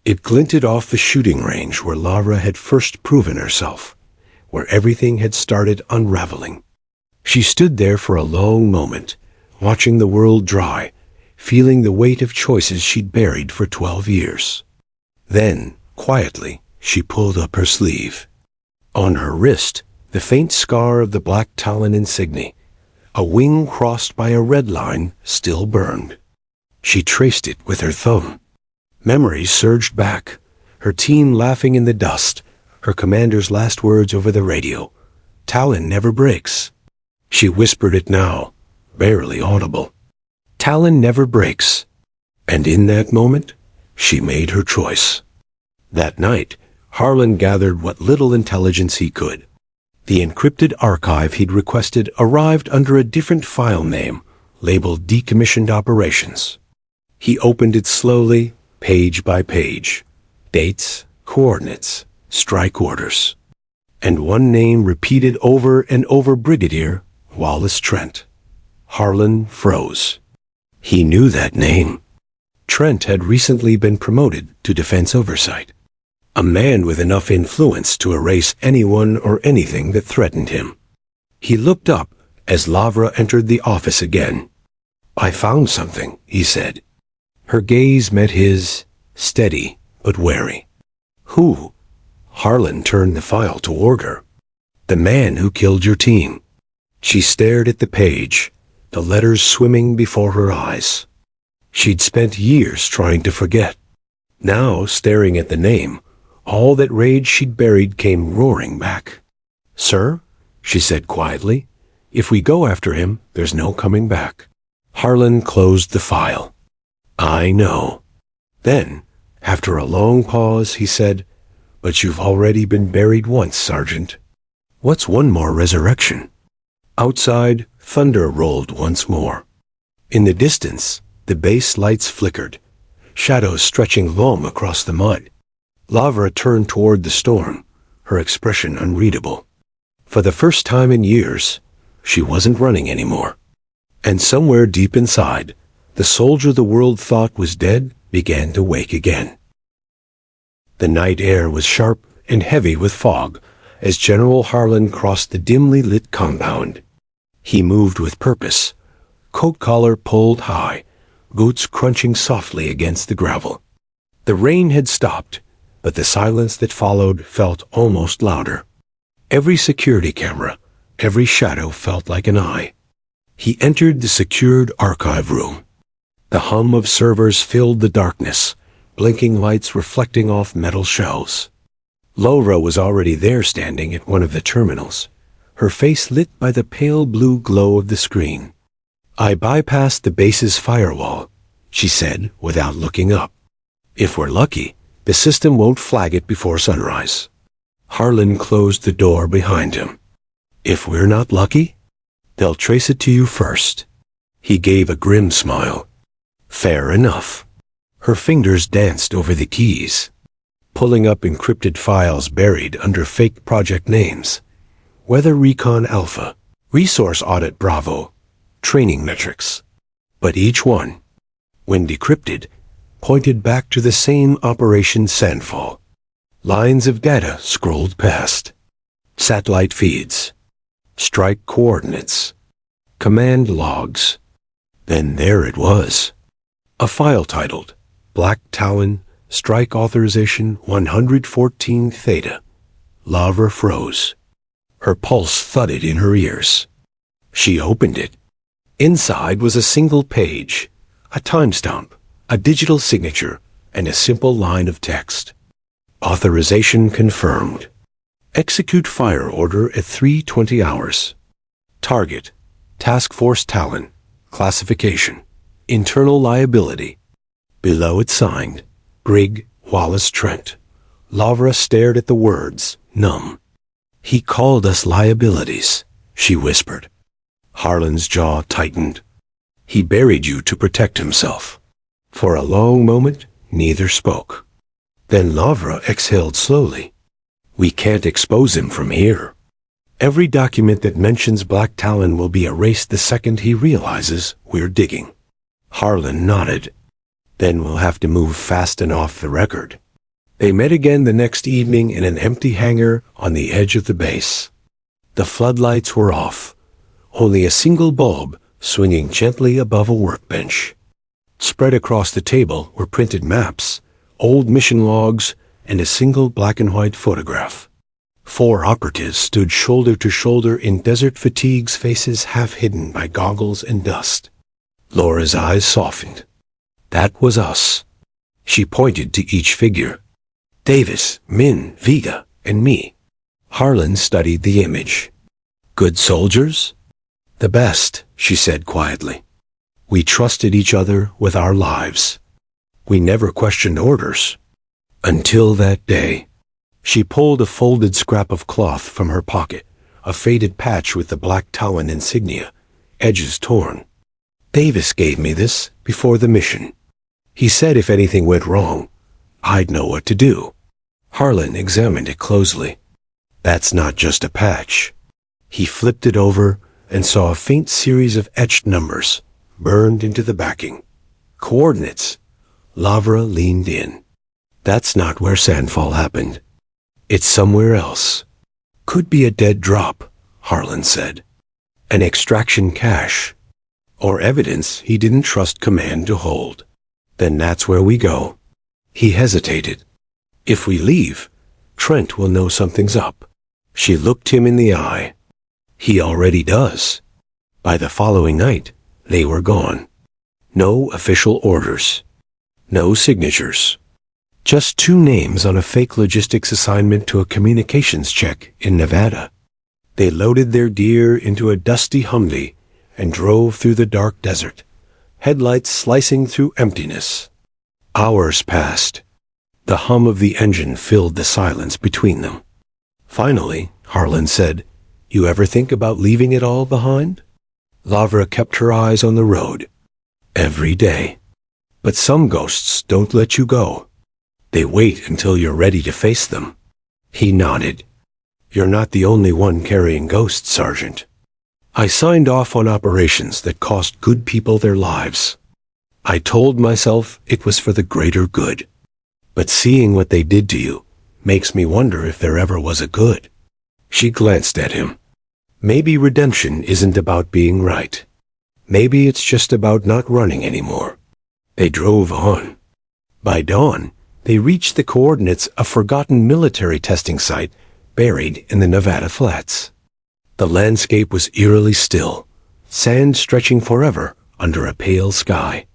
It glinted off the shooting range where Lavra had first proven herself, where everything had started unraveling. She stood there for a long moment, watching the world dry, feeling the weight of choices she'd buried for 12 years. Then, quietly, she pulled up her sleeve. On her wrist, the faint scar of the black Talon insignia, a wing crossed by a red line, still burned. She traced it with her thumb. Memories surged back, her team laughing in the dust, her commander's last words over the radio. Talon never breaks. She whispered it now, barely audible. Talon never breaks. And in that moment, she made her choice. That night, Harlan gathered what little intelligence he could. The encrypted archive he'd requested arrived under a different file name, labeled Decommissioned Operations. He opened it slowly, page by page. Dates, coordinates, strike orders. And one name repeated over and over: Brigadier Wallace Trent. Harlan froze. He knew that name. Trent had recently been promoted to defense oversight. A man with enough influence to erase anyone or anything that threatened him. He looked up as Lavra entered the office again. I found something, he said. Her gaze met his, steady but wary. Who? Harlan turned the file toward her. The man who killed your team. She stared at the page, the letters swimming before her eyes. She'd spent years trying to forget. Now, staring at the name, all that rage she'd buried came roaring back. Sir, she said quietly, if we go after him, there's no coming back. Harlan closed the file. I know. Then, after a long pause, he said, but you've already been buried once, Sergeant. What's one more resurrection? Outside, thunder rolled once more. In the distance, the base lights flickered, shadows stretching long across the mud. Lavra turned toward the storm, her expression unreadable. For the first time in years, she wasn't running anymore. And somewhere deep inside, the soldier the world thought was dead began to wake again. The night air was sharp and heavy with fog as General Harlan crossed the dimly lit compound. He moved with purpose, coat collar pulled high, boots crunching softly against the gravel. The rain had stopped, but the silence that followed felt almost louder. Every security camera, every shadow felt like an eye. He entered the secured archive room. The hum of servers filled the darkness, blinking lights reflecting off metal shelves. Lavra was already there, standing at one of the terminals, her face lit by the pale blue glow of the screen. I bypassed the base's firewall, she said without looking up. If we're lucky, the system won't flag it before sunrise. Harlan closed the door behind him. If we're not lucky, they'll trace it to you first. He gave a grim smile. Fair enough. Her fingers danced over the keys, pulling up encrypted files buried under fake project names. Weather Recon Alpha, Resource Audit Bravo, Training Metrics. But each one, when decrypted, pointed back to the same Operation Sandfall. Lines of data scrolled past. Satellite feeds, strike coordinates, command logs. Then there it was. A file titled Black Talon Strike Authorization 114 Theta. Lavra froze. Her pulse thudded in her ears. She opened it. Inside was a single page, a timestamp, a digital signature, and a simple line of text. Authorization confirmed. Execute fire order at 3:20 hours. Target, Task Force Talon. Classification, Internal Liability. Below it signed, Brig Wallace Trent. Lavra stared at the words, numb. He called us liabilities, she whispered. Harlan's jaw tightened. He buried you to protect himself. For a long moment, neither spoke. Then Lavra exhaled slowly. We can't expose him from here. Every document that mentions Black Talon will be erased the second he realizes we're digging. Harlan nodded. Then we'll have to move fast and off the record. They met again the next evening in an empty hangar on the edge of the base. The floodlights were off, only a single bulb swinging gently above a workbench. Spread across the table were printed maps, old mission logs, and a single black and white photograph. 4 operatives stood shoulder to shoulder in desert fatigues, faces half hidden by goggles and dust. Laura's eyes softened. That was us. She pointed to each figure. Davis, Min, Vega, and me. Harlan studied the image. Good soldiers? The best, she said quietly. We trusted each other with our lives. We never questioned orders. Until that day. She pulled a folded scrap of cloth from her pocket, a faded patch with the Black Talon insignia, edges torn. Davis gave me this before the mission. He said if anything went wrong, I'd know what to do. Harlan examined it closely. That's not just a patch. He flipped it over and saw a faint series of etched numbers burned into the backing. Coordinates. Lavra leaned in. That's not where Sandfall happened. It's somewhere else. Could be a dead drop, Harlan said. An extraction cache. Or evidence he didn't trust command to hold. Then that's where we go. He hesitated. If we leave, Trent will know something's up. She looked him in the eye. He already does. By the following night, they were gone. No official orders. No signatures. Just 2 names on a fake logistics assignment to a communications check in Nevada. They loaded their deer into a dusty Humvee and drove through the dark desert, headlights slicing through emptiness. Hours passed. The hum of the engine filled the silence between them. Finally, Harlan said, You ever think about leaving it all behind? Lavra kept her eyes on the road. Every day. But some ghosts don't let you go. They wait until you're ready to face them. He nodded. You're not the only one carrying ghosts, Sergeant. I signed off on operations that cost good people their lives. I told myself it was for the greater good. But seeing what they did to you makes me wonder if there ever was a good. She glanced at him. Maybe redemption isn't about being right. Maybe it's just about not running anymore. They drove on. By dawn, they reached the coordinates of a forgotten military testing site buried in the Nevada flats. The landscape was eerily still, sand stretching forever under a pale sky.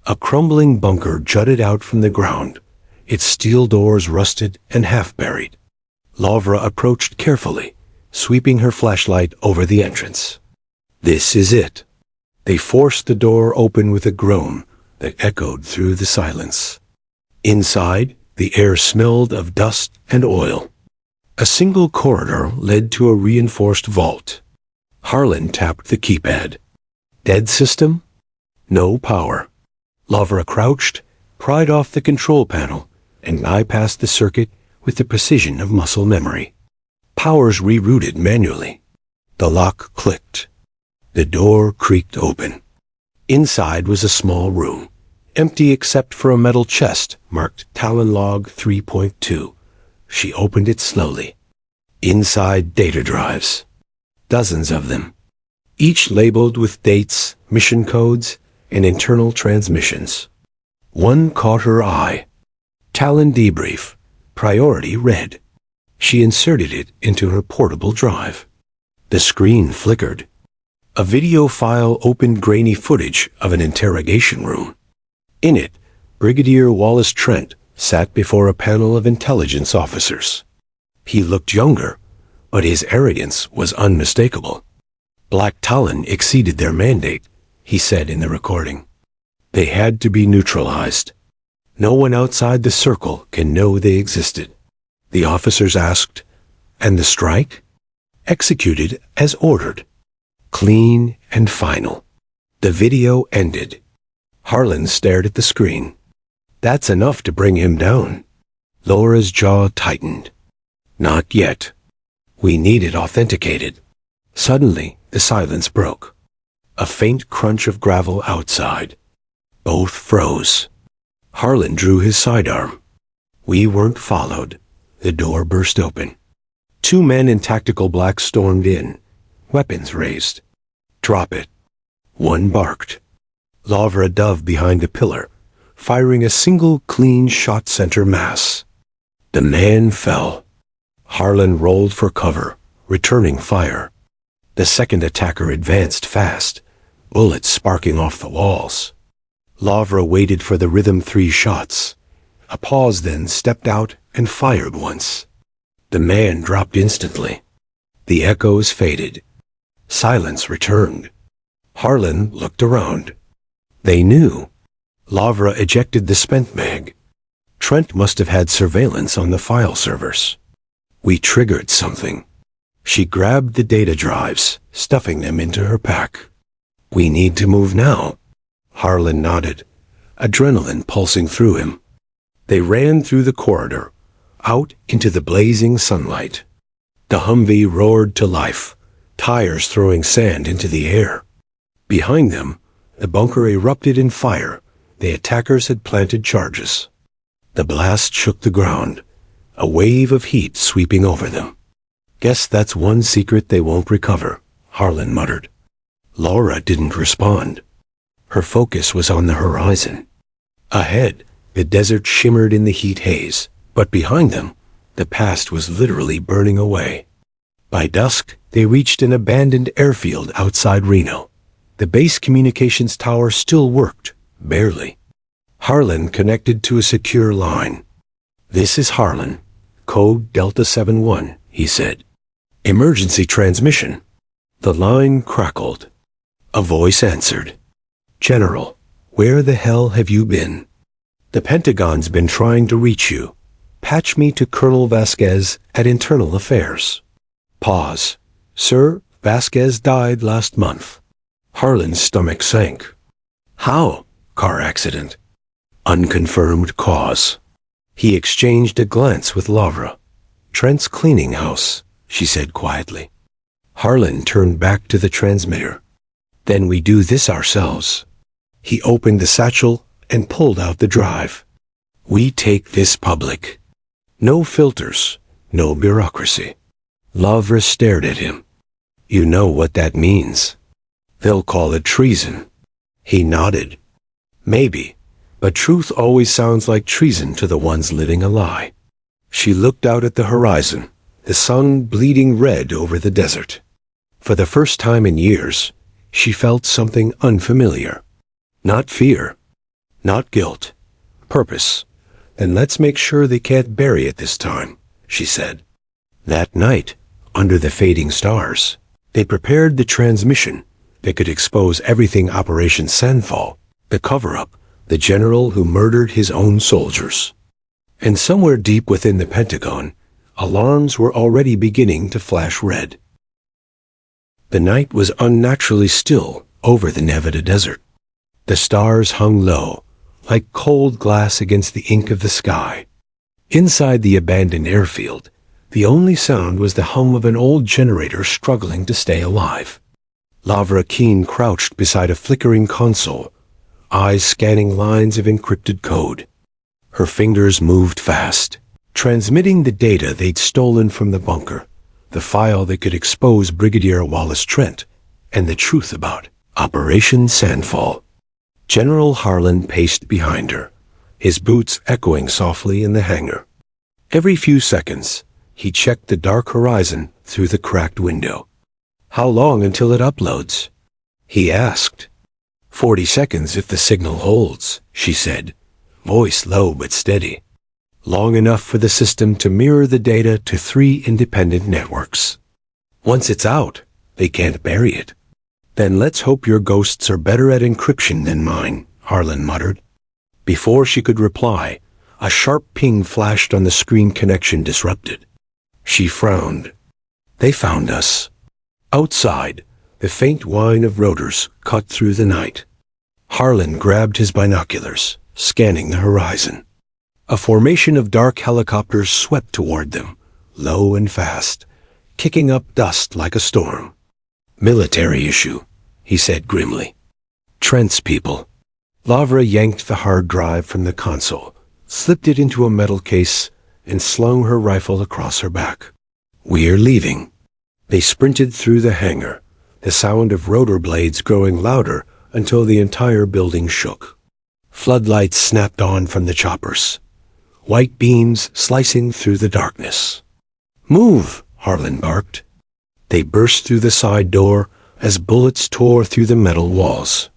A crumbling bunker jutted out from the ground, its steel doors rusted and half-buried. Lavra approached carefully, sweeping her flashlight over the entrance. This is it. They forced the door open with a groan that echoed through the silence. Inside, the air smelled of dust and oil. A single corridor led to a reinforced vault. Harlan tapped the keypad. Dead system? No power. Lavra crouched, pried off the control panel, and bypassed the circuit with the precision of muscle memory. Powers rerouted manually. The lock clicked. The door creaked open. Inside was a small room, empty except for a metal chest marked Talon Log 3.2. She opened it slowly. Inside, data drives. Dozens of them, each labeled with dates, mission codes, and internal transmissions. One caught her eye. Talon Debrief, priority red. She inserted it into her portable drive. The screen flickered. A video file opened grainy footage of an interrogation room. In it, Brigadier Wallace Trent sat before a panel of intelligence officers. He looked younger, but his arrogance was unmistakable. Black Talon exceeded their mandate, he said in the recording. They had to be neutralized. No one outside the circle can know they existed. The officers asked, and the strike? Executed as ordered. Clean and final. The video ended. Harlan stared at the screen. That's enough to bring him down. Laura's jaw tightened. Not yet. We need it authenticated. Suddenly, the silence broke. A faint crunch of gravel outside. Both froze. Harlan drew his sidearm. We weren't followed. The door burst open. 2 men in tactical black stormed in, weapons raised. Drop it. One barked. Lavra dove behind a pillar, firing a single clean shot center mass. The man fell. Harlan rolled for cover, returning fire. The second attacker advanced fast, bullets sparking off the walls. Lavra waited for the rhythm 3 shots. A pause, then stepped out and fired once. The man dropped instantly. The echoes faded. Silence returned. Harlan looked around. They knew. Lavra ejected the spent mag. Trent must have had surveillance on the file servers. We triggered something. She grabbed the data drives, stuffing them into her pack. We need to move now. Harlan nodded, adrenaline pulsing through him. They ran through the corridor, out into the blazing sunlight. The Humvee roared to life, tires throwing sand into the air. Behind them, the bunker erupted in fire. The attackers had planted charges. The blast shook the ground, a wave of heat sweeping over them. Guess that's one secret they won't recover, Harlan muttered. Laura didn't respond. Her focus was on the horizon. Ahead, the desert shimmered in the heat haze, but behind them, the past was literally burning away. By dusk, they reached an abandoned airfield outside Reno. The base communications tower still worked, barely. Harlan connected to a secure line. This is Harlan, code Delta 71, he said. Emergency transmission. The line crackled. A voice answered. General, where the hell have you been? The Pentagon's been trying to reach you. Patch me to Colonel Vasquez at Internal Affairs. Pause. Sir, Vasquez died last month. Harlan's stomach sank. How? Car accident. Unconfirmed cause. He exchanged a glance with Lavra. Trent's cleaning house, she said quietly. Harlan turned back to the transmitter. Then we do this ourselves. He opened the satchel and pulled out the drive. We take this public. No filters, no bureaucracy. Lavra stared at him. You know what that means. They'll call it treason. He nodded. Maybe, but truth always sounds like treason to the ones living a lie. She looked out at the horizon, the sun bleeding red over the desert. For the first time in years, she felt something unfamiliar. Not fear, not guilt, purpose. Then let's make sure they can't bury it this time, she said. That night, under the fading stars, they prepared the transmission that could expose everything Operation Sandfall, the cover-up, the general who murdered his own soldiers. And somewhere deep within the Pentagon, Alarms were already beginning to flash red. The night was unnaturally still over the Nevada desert. The stars hung low, like cold glass against the ink of the sky. Inside the abandoned airfield, the only sound was the hum of an old generator struggling to stay alive. Lavra Keen crouched beside a flickering console, eyes scanning lines of encrypted code. Her fingers moved fast, transmitting the data they'd stolen from the bunker, the file that could expose Brigadier Wallace Trent, and the truth about Operation Sandfall. General Harlan paced behind her, his boots echoing softly in the hangar. Every few seconds, he checked the dark horizon through the cracked window. "How long until it uploads?" he asked. 40 seconds if the signal holds, she said, voice low but steady. Long enough for the system to mirror the data to 3 independent networks. Once it's out, they can't bury it. "Then let's hope your ghosts are better at encryption than mine," Harlan muttered. Before she could reply, a sharp ping flashed on the screen, connection disrupted. She frowned. They found us. Outside, the faint whine of rotors cut through the night. Harlan grabbed his binoculars, scanning the horizon. A formation of dark helicopters swept toward them, low and fast, kicking up dust like a storm. "Military issue," he said grimly. "Trent's people." Lavra yanked the hard drive from the console, slipped it into a metal case, and slung her rifle across her back. "We're leaving." They sprinted through the hangar, the sound of rotor blades growing louder until the entire building shook. Floodlights snapped on from the choppers, white beams slicing through the darkness. "Move!" Harlan barked. They burst through the side door as bullets tore through the metal walls.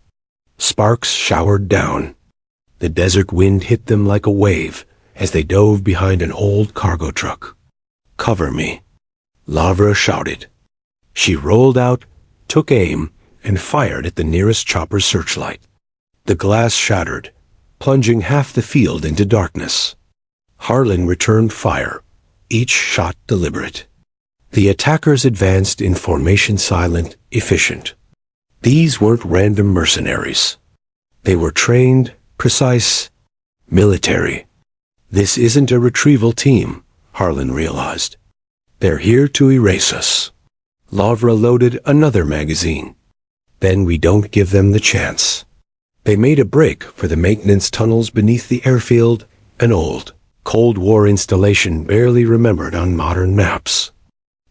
Sparks showered down. The desert wind hit them like a wave as they dove behind an old cargo truck. "Cover me," Lavra shouted. She rolled out, took aim, and fired at the nearest chopper's searchlight. The glass shattered, plunging half the field into darkness. Harlan returned fire, each shot deliberate. The attackers advanced in formation, silent, efficient. These weren't random mercenaries. They were trained, precise, military. This isn't a retrieval team, Harlan realized. They're here to erase us. Lavra loaded another magazine. Then we don't give them the chance. They made a break for the maintenance tunnels beneath the airfield, an old, Cold War installation barely remembered on modern maps.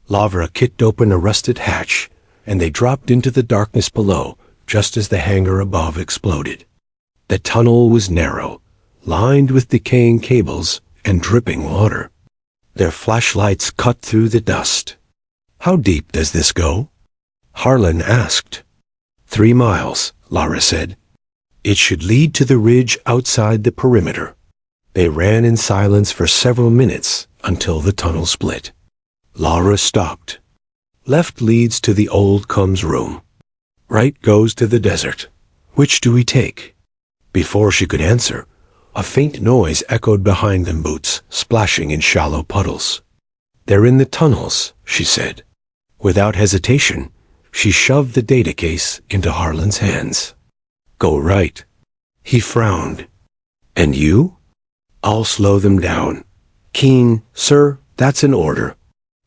Lavra kicked open a rusted hatch, and they dropped into the darkness below just as the hangar above exploded. The tunnel was narrow, lined with decaying cables and dripping water. Their flashlights cut through the dust. "How deep does this go?" Harlan asked. 3 miles, Lara said. It should lead to the ridge outside the perimeter. They ran in silence for several minutes until the tunnel split. Lara stopped. "Left leads to the old Cum's room. Right goes to the desert. Which do we take?" Before she could answer, a faint noise echoed behind them, boots splashing in shallow puddles. "They're in the tunnels," she said. Without hesitation, she shoved the data case into Harlan's hands. "Go right." He frowned. "And you?" "I'll slow them down." "Keen, sir, that's an order."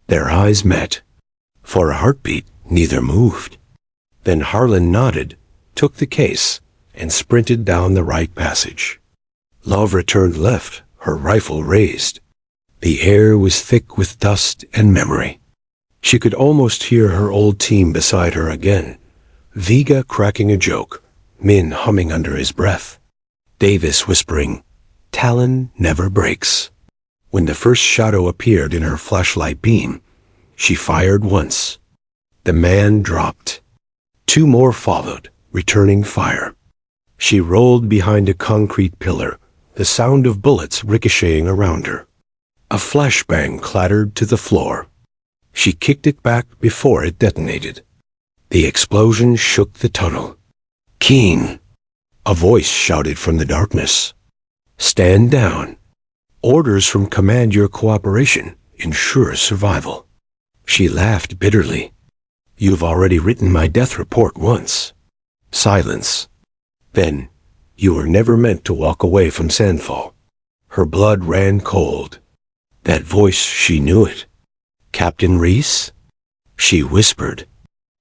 Their eyes met. For a heartbeat, neither moved. Then Harlan nodded, took the case, and sprinted down the right passage. Lavra turned left, her rifle raised. The air was thick with dust and memory. She could almost hear her old team beside her again. Vega cracking a joke, Min humming under his breath, Davis whispering, "Talon never breaks." When the first shadow appeared in her flashlight beam, she fired once. The man dropped. 2 more followed, returning fire. She rolled behind a concrete pillar, the sound of bullets ricocheting around her. A flashbang clattered to the floor. She kicked it back before it detonated. The explosion shook the tunnel. "Keen!" A voice shouted from the darkness. "Stand down. Orders from command, your cooperation ensures survival. She laughed bitterly. You've already written my death report once. Silence. Then, you were never meant to walk away from Sandfall. Her blood ran cold. That voice, she knew it. Captain Reese? She whispered.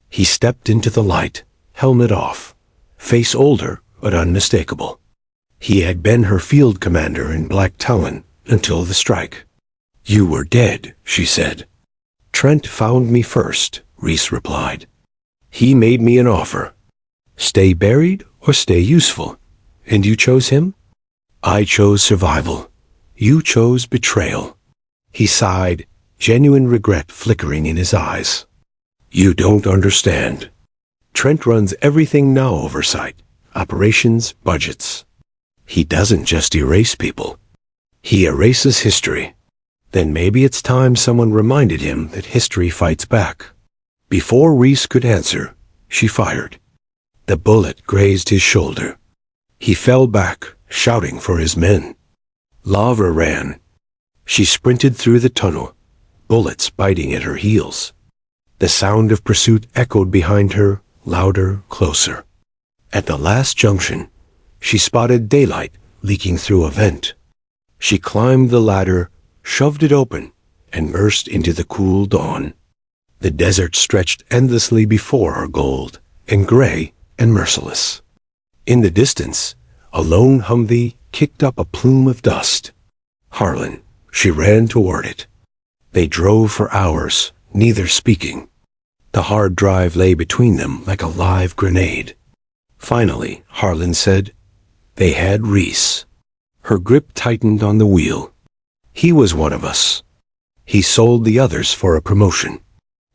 He stepped into the light, helmet off, face older but unmistakable. He had been her field commander in Black Talon until the strike. You were dead, she said. Trent found me first, Reese replied. He made me an offer. Stay buried or stay useful. And you chose him? I chose survival. You chose betrayal. He sighed, genuine regret flickering in his eyes. You don't understand. Trent runs everything now oversight. Operations, budgets. He doesn't just erase people. He erases history. Then maybe it's time someone reminded him that history fights back. Before Reese could answer, she fired. The bullet grazed his shoulder. He fell back, shouting for his men. Lavra ran. She sprinted through the tunnel, bullets biting at her heels. The sound of pursuit echoed behind her, louder, closer. At the last junction, she spotted daylight leaking through a vent. She climbed the ladder, shoved it open, and burst into the cool dawn. The desert stretched endlessly before her, gold and gray and merciless. In the distance, a lone Humvee kicked up a plume of dust. Harlan. She ran toward it. They drove for hours, neither speaking. The hard drive lay between them like a live grenade. Finally, Harlan said, they had Reese. Her grip tightened on the wheel. He was one of us. He sold the others for a promotion.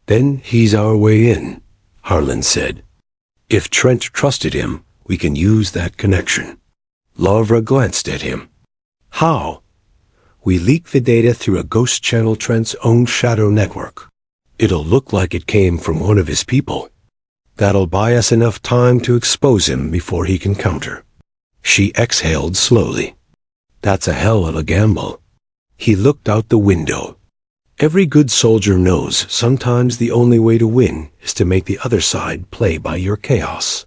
Then he's our way in, Harlan said. If Trent trusted him, we can use that connection. Lavra glanced at him. How? We leak the data through a ghost channel Trent's own shadow network. It'll look like it came from one of his people. That'll buy us enough time to expose him before he can counter. She exhaled slowly. That's a hell of a gamble. He looked out the window. Every good soldier knows sometimes the only way to win is to make the other side play by your chaos.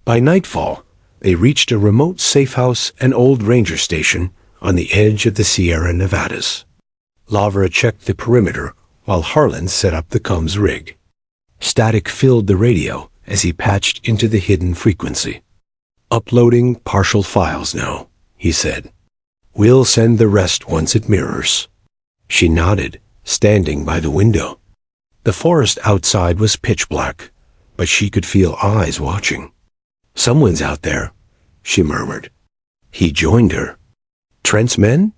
By nightfall, they reached a remote safe house and old ranger station on the edge of the Sierra Nevadas. Lavra checked the perimeter while Harlan set up the comms rig. Static filled the radio as he patched into the hidden frequency. Uploading partial files now, he said. We'll send the rest once it mirrors. She nodded, standing by the window. The forest outside was pitch black, but she could feel eyes watching. Someone's out there, she murmured. He joined her. Trent's men?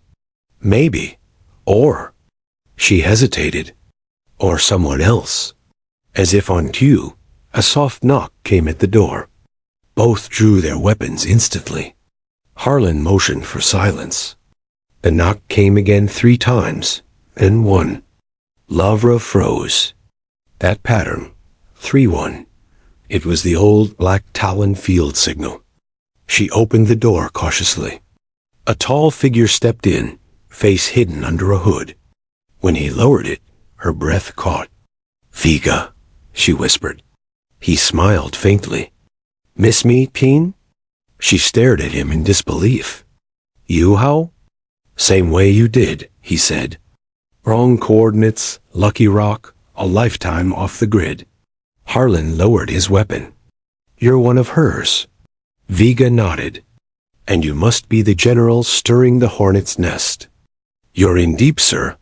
Maybe. Or. She hesitated. Or someone else. As if on cue, a soft knock came at the door. Both drew their weapons instantly. Harlan motioned for silence. The knock came again 3 times, then 1. Lavra froze. That pattern, 3-1. It was the old Black Talon field signal. She opened the door cautiously. A tall figure stepped in, face hidden under a hood. When he lowered it, her breath caught. Vega, she whispered. He smiled faintly. Miss me, Peen? She stared at him in disbelief. You how? Same way you did, he said. Wrong coordinates, lucky rock, a lifetime off the grid. Harlan lowered his weapon. You're one of hers. Vega nodded. And you must be the general stirring the hornet's nest. You're in deep, sir.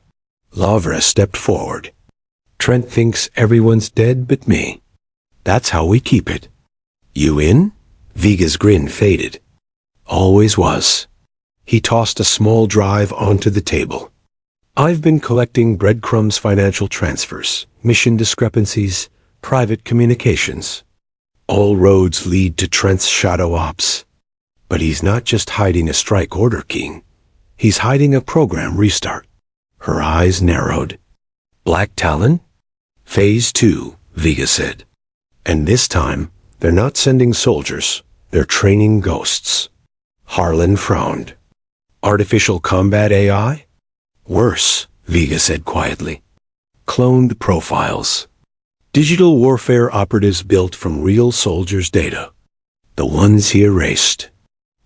Lavra stepped forward. Trent thinks everyone's dead but me. That's how we keep it. You in? Vega's grin faded. Always was. He tossed a small drive onto the table. I've been collecting breadcrumbs, financial transfers, mission discrepancies, private communications. All roads lead to Trent's shadow ops. But he's not just hiding a strike order, King. He's hiding a program restart. Her eyes narrowed. Black Talon? Phase 2, Vega said. And this time, they're not sending soldiers. They're training ghosts. Harlan frowned. Artificial combat AI? Worse, Vega said quietly. Cloned profiles. Digital warfare operatives built from real soldiers' data. The ones he erased.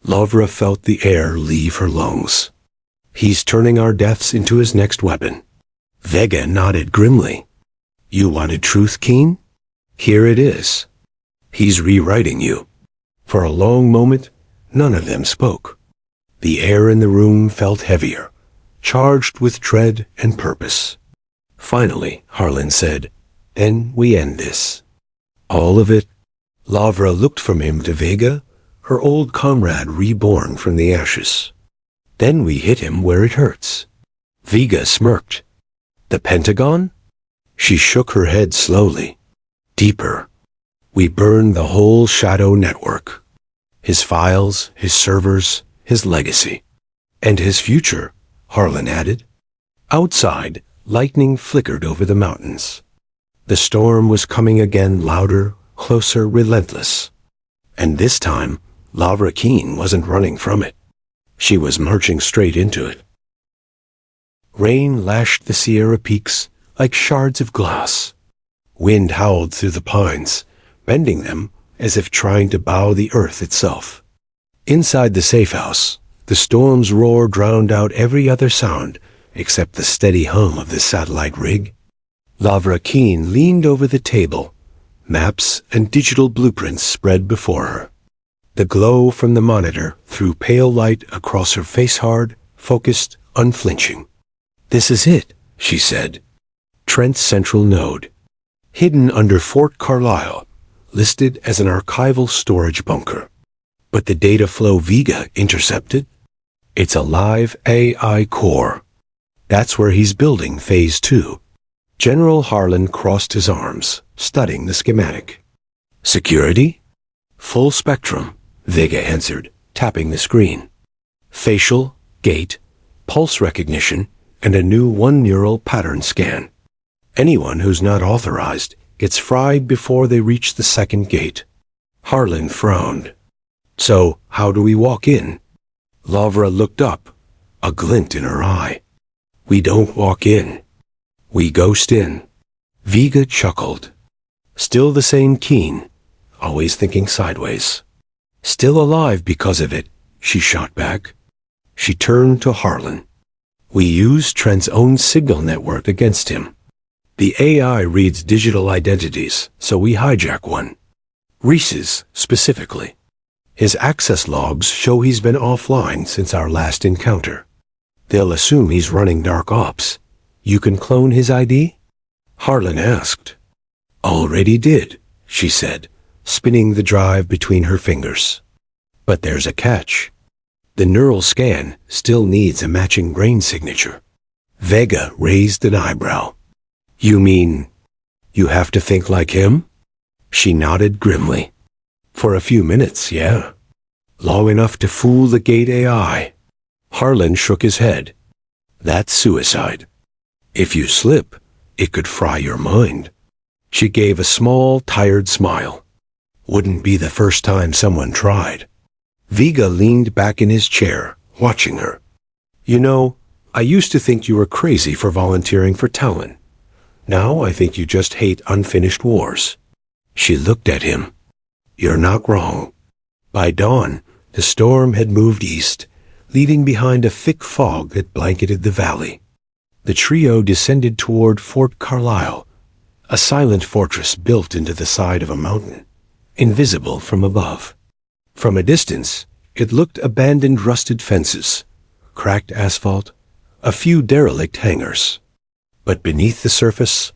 Lavra felt the air leave her lungs. He's turning our deaths into his next weapon. Vega nodded grimly. You wanted truth, Keen? Here it is. He's rewriting you. For a long moment, none of them spoke. The air in the room felt heavier, charged with dread and purpose. Finally, Harlan said, Then we end this. All of it? Lavra looked from him to Vega, her old comrade reborn from the ashes. Then we hit him where it hurts. Vega smirked. The Pentagon? She shook her head slowly. Deeper. We burned the whole Shadow network. His files, his servers, his legacy. And his future, Harlan added. Outside, lightning flickered over the mountains. The storm was coming again, louder, closer, relentless. And this time, Lavra Keen wasn't running from it. She was marching straight into it. Rain lashed the Sierra peaks like shards of glass. Wind howled through the pines, bending them as if trying to bow the earth itself. Inside the safe house, the storm's roar drowned out every other sound except the steady hum of the satellite rig. Lavra Keen leaned over the table, maps and digital blueprints spread before her. The glow from the monitor threw pale light across her face, hard, focused, unflinching. This is it, she said. Trent's central node. Hidden under Fort Carlisle, listed as an archival storage bunker. But the data flow Vega intercepted? It's a live AI core. That's where he's building Phase 2. General Harlan crossed his arms, studying the schematic. Security? Full spectrum, Vega answered, tapping the screen. Facial, gait, pulse recognition, and a new one-neural pattern scan. Anyone who's not authorized gets fried before they reach the second gate. Harlan frowned. So, how do we walk in? Lavra looked up, a glint in her eye. We don't walk in. We ghost in. Vega chuckled. Still the same Keen, always thinking sideways. Still alive because of it, she shot back. She turned to Harlan. We use Trent's own signal network against him. The AI reads digital identities, so we hijack one. Reese's, specifically. His access logs show he's been offline since our last encounter. They'll assume he's running dark ops. You can clone his ID? Harlan asked. Already did, she said, spinning the drive between her fingers. But there's a catch. The neural scan still needs a matching brain signature. Vega raised an eyebrow. You mean, you have to think like him? She nodded grimly. For a few minutes, yeah. Long enough to fool the gate AI. Harlan shook his head. That's suicide. If you slip, it could fry your mind. She gave a small, tired smile. Wouldn't be the first time someone tried. Vega leaned back in his chair, watching her. You know, I used to think you were crazy for volunteering for Talon. Now I think you just hate unfinished wars. She looked at him. You're not wrong. By dawn, the storm had moved east, leaving behind a thick fog that blanketed the valley. The trio descended toward Fort Carlisle, a silent fortress built into the side of a mountain, invisible from above. From a distance, it looked abandoned rusted fences, cracked asphalt, a few derelict hangars. But beneath the surface,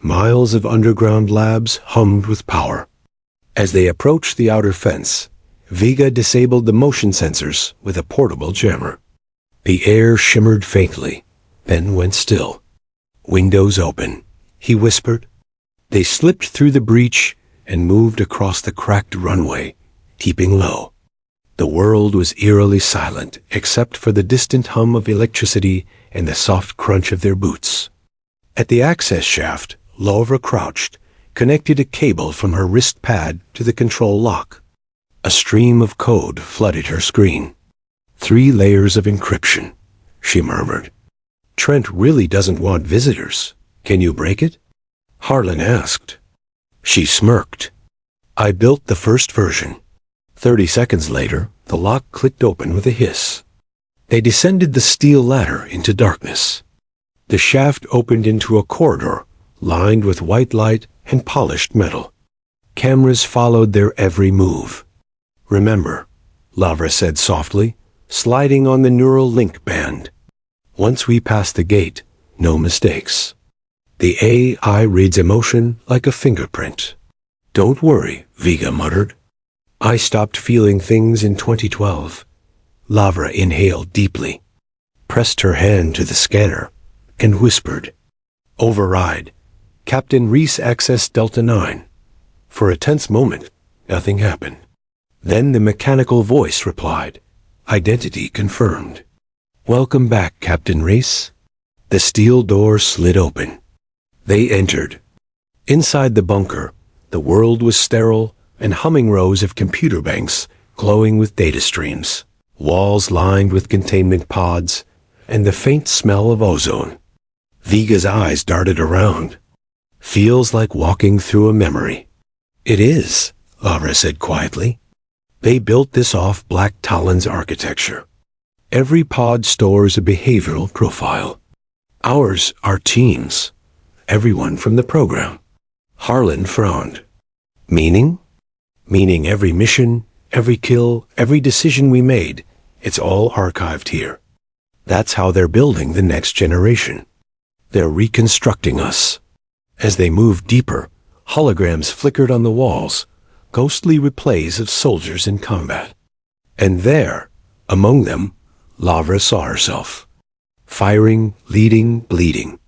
miles of underground labs hummed with power. As they approached the outer fence, Vega disabled the motion sensors with a portable jammer. The air shimmered faintly, then went still. Windows open, he whispered. They slipped through the breach and moved across the cracked runway, keeping low. The world was eerily silent except for the distant hum of electricity and the soft crunch of their boots. At the access shaft, Lavra crouched, connected a cable from her wrist pad to the control lock. A stream of code flooded her screen. 3 layers of encryption, she murmured. Trent really doesn't want visitors. Can you break it? Harlan asked. She smirked. I built the first version. 30 seconds later, the lock clicked open with a hiss. They descended the steel ladder into darkness. The shaft opened into a corridor lined with white light and polished metal. Cameras followed their every move. Remember, Lavra said softly, sliding on the neural link band. Once we pass the gate, no mistakes. The AI reads emotion like a fingerprint. Don't worry, Vega muttered. I stopped feeling things in 2012. Lavra inhaled deeply, pressed her hand to the scanner, and whispered, Override. Captain Reese accessed Delta 9. For a tense moment, nothing happened. Then the mechanical voice replied, Identity confirmed. Welcome back, Captain Reese. The steel door slid open. They entered. Inside the bunker, the world was sterile and humming rows of computer banks glowing with data streams, walls lined with containment pods, and the faint smell of ozone. Vega's eyes darted around. Feels like walking through a memory. It is, Lavra said quietly. They built this off Black Talon's architecture. Every pod stores a behavioral profile. Ours are teams. Everyone from the program. Harlan frowned. Meaning? Meaning every mission, every kill, every decision we made, it's all archived here. That's how they're building the next generation. They're reconstructing us. As they moved deeper, holograms flickered on the walls, ghostly replays of soldiers in combat. And there, among them, Lavra saw herself. Firing, leading, bleeding.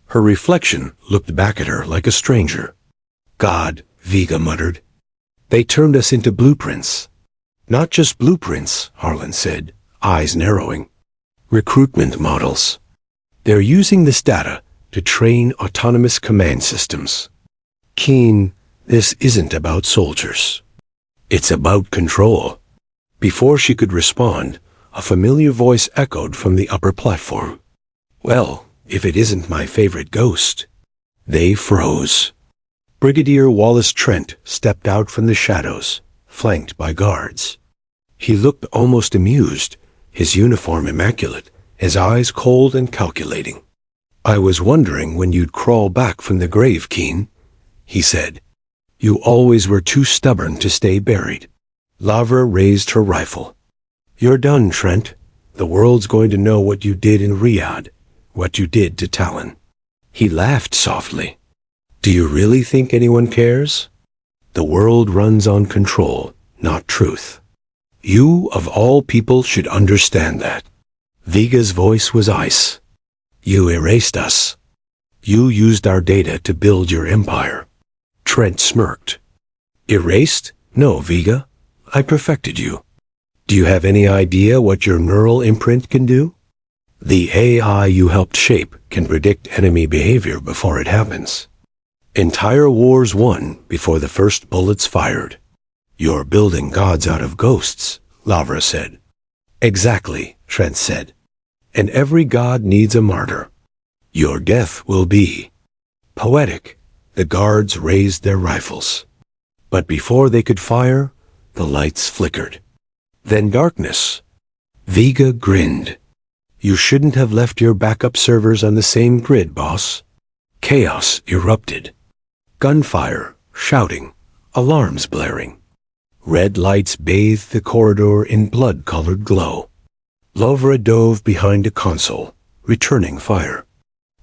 Her reflection looked back at her like a stranger. God, Vega muttered. They turned us into blueprints. Not just blueprints, Harlan said, eyes narrowing. Recruitment models. They're using this data to train autonomous command systems. Keen, this isn't about soldiers. It's about control. Before she could respond, a familiar voice echoed from the upper platform. Well, if it isn't my favorite ghost. They froze. Brigadier Wallace Trent stepped out from the shadows, flanked by guards. He looked almost amused, his uniform immaculate, his eyes cold and calculating. I was wondering when you'd crawl back from the grave, Keen, he said. You always were too stubborn to stay buried. Lavra raised her rifle. You're done, Trent. The world's going to know what you did in Riyadh, what you did to Talon. He laughed softly. Do you really think anyone cares? The world runs on control, not truth. You, of all people, should understand that. Vega's voice was ice. You erased us. You used our data to build your empire. Trent smirked. Erased? No, Vega. I perfected you. Do you have any idea what your neural imprint can do? The AI you helped shape can predict enemy behavior before it happens. Entire wars won before the first bullets fired. You're building gods out of ghosts, Lavra said. Exactly, Trent said. And every god needs a martyr. Your death will be poetic. The guards raised their rifles. But before they could fire, the lights flickered. Then darkness. Vega grinned. You shouldn't have left your backup servers on the same grid, boss. Chaos erupted. Gunfire, shouting, alarms blaring. Red lights bathed the corridor in blood-colored glow. Lavra dove behind a console, returning fire.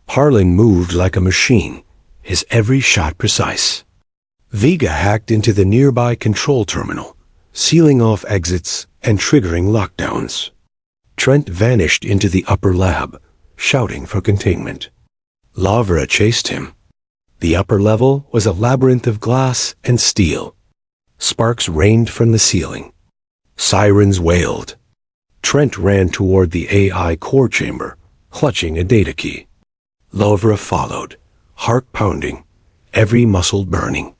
Harlan moved like a machine, his every shot precise. Vega hacked into the nearby control terminal, sealing off exits and triggering lockdowns. Trent vanished into the upper lab, shouting for containment. Lavra chased him. The upper level was a labyrinth of glass and steel. Sparks rained from the ceiling. Sirens wailed. Trent ran toward the AI core chamber, clutching a data key. Lavra followed, heart pounding, every muscle burning.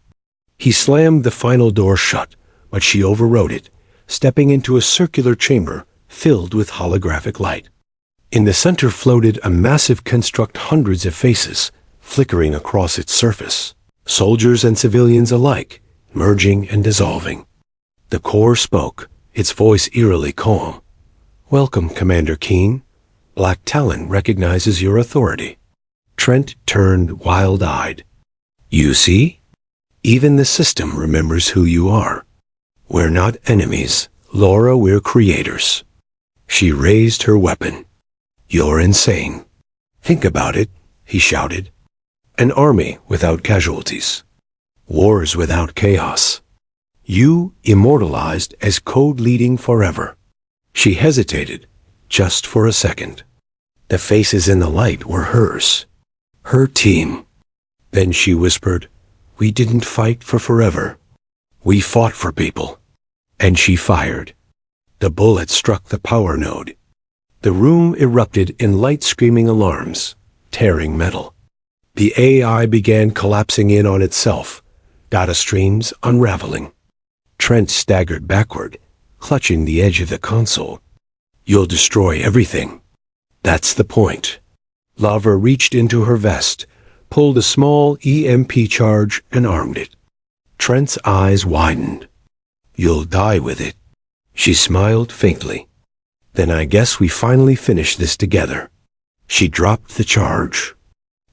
He slammed the final door shut, but she overrode it, stepping into a circular chamber filled with holographic light. In the center floated a massive construct, hundreds of faces flickering across its surface, soldiers and civilians alike, merging and dissolving. The core spoke, its voice eerily calm. "Welcome, Commander Keen. Black Talon recognizes your authority." Trent turned wild-eyed. "You see? Even the system remembers who you are. We're not enemies, Laura, we're creators." She raised her weapon. "You're insane. Think about it," he shouted. "An army without casualties. Wars without chaos. You immortalized as code leading forever." She hesitated, just for a second. The faces in the light were hers. Her team. Then she whispered, "We didn't fight for forever. We fought for people." And she fired. The bullet struck the power node. The room erupted in light-screaming alarms, tearing metal. The AI began collapsing in on itself, data streams unraveling. Trent staggered backward, clutching the edge of the console. "You'll destroy everything." "That's the point." Lavra reached into her vest, pulled a small EMP charge, and armed it. Trent's eyes widened. "You'll die with it." She smiled faintly. "Then I guess we finally finish this together." She dropped the charge.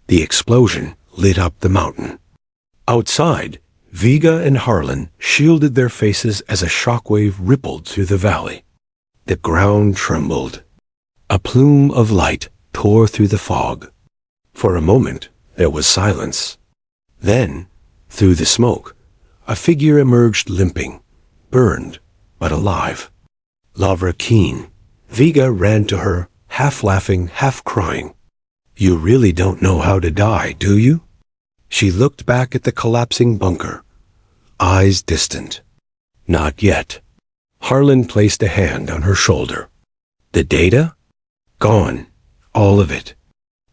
The explosion lit up the mountain. Outside, Vega and Harlan shielded their faces as a shockwave rippled through the valley. The ground trembled. A plume of light tore through the fog. For a moment, there was silence. Then, through the smoke, a figure emerged limping, burned, but alive. Lavra Keen. Vega ran to her, half laughing, half crying. "You really don't know how to die, do you?" She looked back at the collapsing bunker, eyes distant. "Not yet." Harlan placed a hand on her shoulder. "The data? Gone. All of it.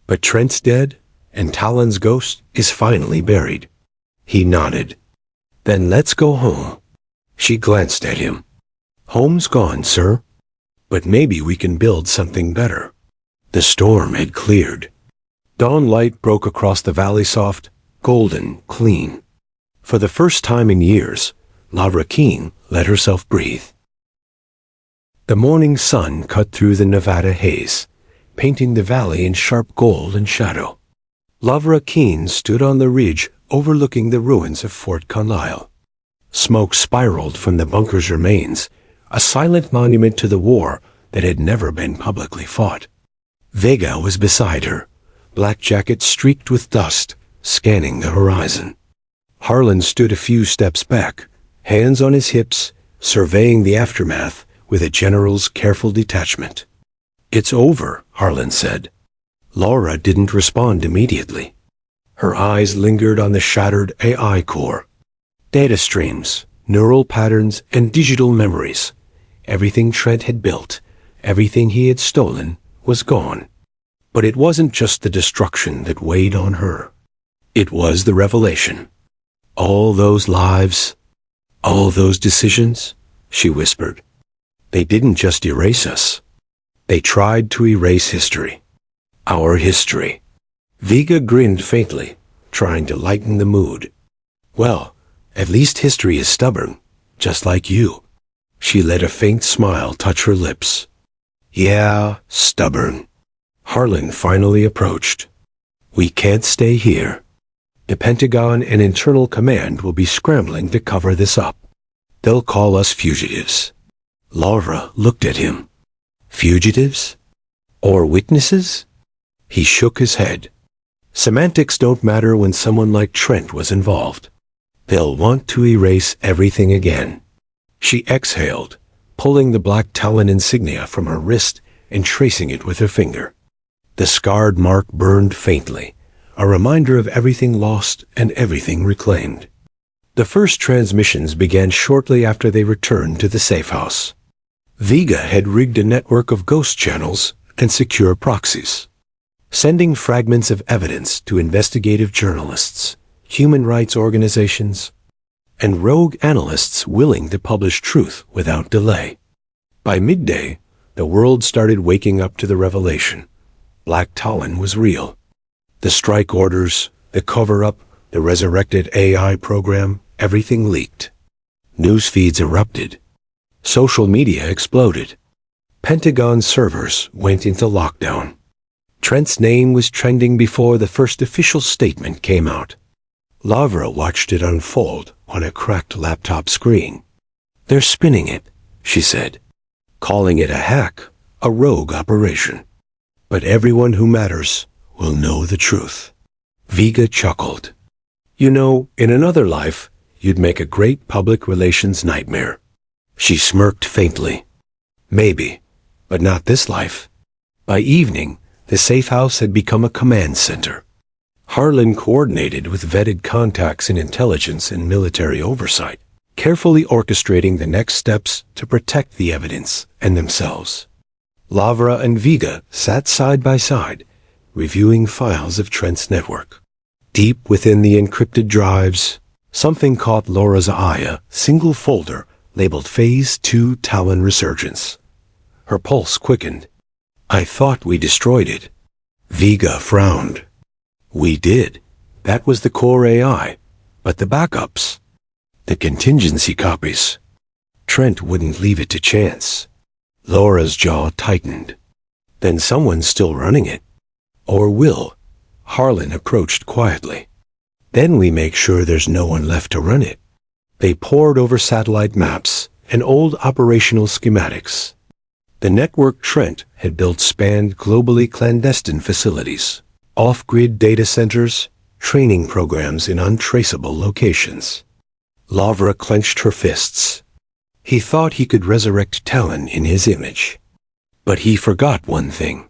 But Trent's dead, and Talon's ghost is finally buried." He nodded. "Then let's go home." She glanced at him. "Home's gone, sir. But maybe we can build something better." The storm had cleared. Dawn light broke across the valley, soft, golden, clean. For the first time in years, Lavra Keen let herself breathe. The morning sun cut through the Nevada haze, painting the valley in sharp gold and shadow. Lavra Keen stood on the ridge overlooking the ruins of Fort Carlisle. Smoke spiraled from the bunker's remains, a silent monument to the war that had never been publicly fought. Vega was beside her, black jacket streaked with dust, scanning the horizon. Harlan stood a few steps back, hands on his hips, surveying the aftermath with a general's careful detachment. "It's over," Harlan said. Laura didn't respond immediately. Her eyes lingered on the shattered AI core. Data streams, neural patterns, and digital memories. Everything Trent had built, everything he had stolen, was gone. But it wasn't just the destruction that weighed on her. It was the revelation. "All those lives, all those decisions," she whispered. "They didn't just erase us. They tried to erase history. Our history." Vega grinned faintly, trying to lighten the mood. "Well, at least history is stubborn, just like you." She let a faint smile touch her lips. "Yeah, stubborn." Harlan finally approached. "We can't stay here. The Pentagon and Internal Command will be scrambling to cover this up. They'll call us fugitives." Laura looked at him. "Fugitives? Or witnesses?" He shook his head. "Semantics don't matter when someone like Trent was involved. They'll want to erase everything again." She exhaled, pulling the black Talon insignia from her wrist and tracing it with her finger. The scarred mark burned faintly, a reminder of everything lost and everything reclaimed. The first transmissions began shortly after they returned to the safe house. Vega had rigged a network of ghost channels and secure proxies, sending fragments of evidence to investigative journalists, human rights organizations, and rogue analysts willing to publish truth without delay. By midday, The world started waking up to the revelation. Black Talon was real. The strike orders, the cover-up, the resurrected AI program, everything leaked. News feeds erupted. Social media exploded. Pentagon servers went into lockdown. Trent's name was trending before the first official statement came out. Lavra watched it unfold on a cracked laptop screen. "They're spinning it," she said, calling it a hack, a rogue operation. "But everyone who matters will know the truth." Vega chuckled. "You know, in another life, you'd make a great public relations nightmare." She smirked faintly. "Maybe, but not this life." By evening, the safe house had become a command center. Harlan coordinated with vetted contacts in intelligence and military oversight, carefully orchestrating the next steps to protect the evidence and themselves. Lavra and Vega sat side by side, reviewing files of Trent's network. Deep within the encrypted drives, something caught Laura's eye, a single folder labeled Phase 2 Talon Resurgence. Her pulse quickened. "I thought we destroyed it." Vega frowned. "We did. That was the core AI. But the backups, the contingency copies." Trent wouldn't leave it to chance. Laura's jaw tightened. "Then someone's still running it. Or will." Harlan approached quietly. "Then we make sure there's no one left to run it." They pored over satellite maps and old operational schematics. The network Trent had built spanned globally clandestine facilities, off-grid data centers, training programs in untraceable locations. Lavra clenched her fists. He thought he could resurrect Talon in his image. But he forgot one thing.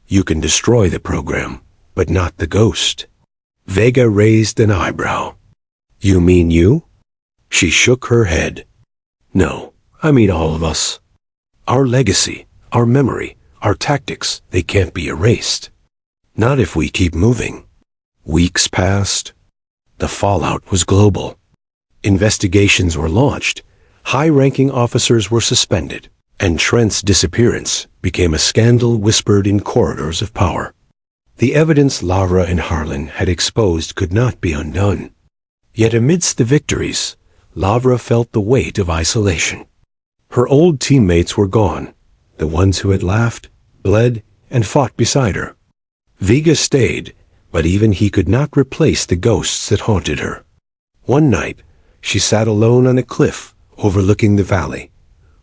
You can destroy the program, but not the ghost. Vega raised an eyebrow. "You mean you?" She shook her head. "No, I mean all of us. Our legacy, our memory, our tactics, they can't be erased. Not if we keep moving." Weeks passed. The fallout was global. Investigations were launched, high-ranking officers were suspended, and Trent's disappearance became a scandal whispered in corridors of power. The evidence Lavra and Harlan had exposed could not be undone. Yet amidst the victories, Lavra felt the weight of isolation. Her old teammates were gone, the ones who had laughed, bled, and fought beside her. Vega stayed, but even he could not replace the ghosts that haunted her. One night, she sat alone on a cliff overlooking the valley,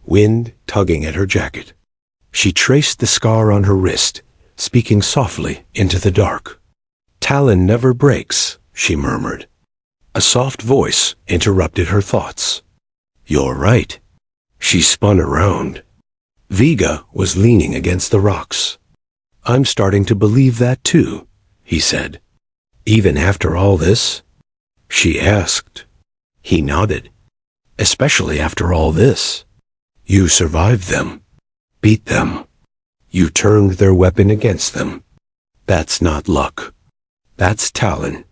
wind tugging at her jacket. She traced the scar on her wrist, speaking softly into the dark. "Talon never breaks," she murmured. A soft voice interrupted her thoughts. "You're right." She spun around. Vega was leaning against the rocks. "I'm starting to believe that too," he said. "Even after all this?" she asked. He nodded. "Especially after all this. You survived them, beat them. You turned their weapon against them. That's not luck. That's Talon."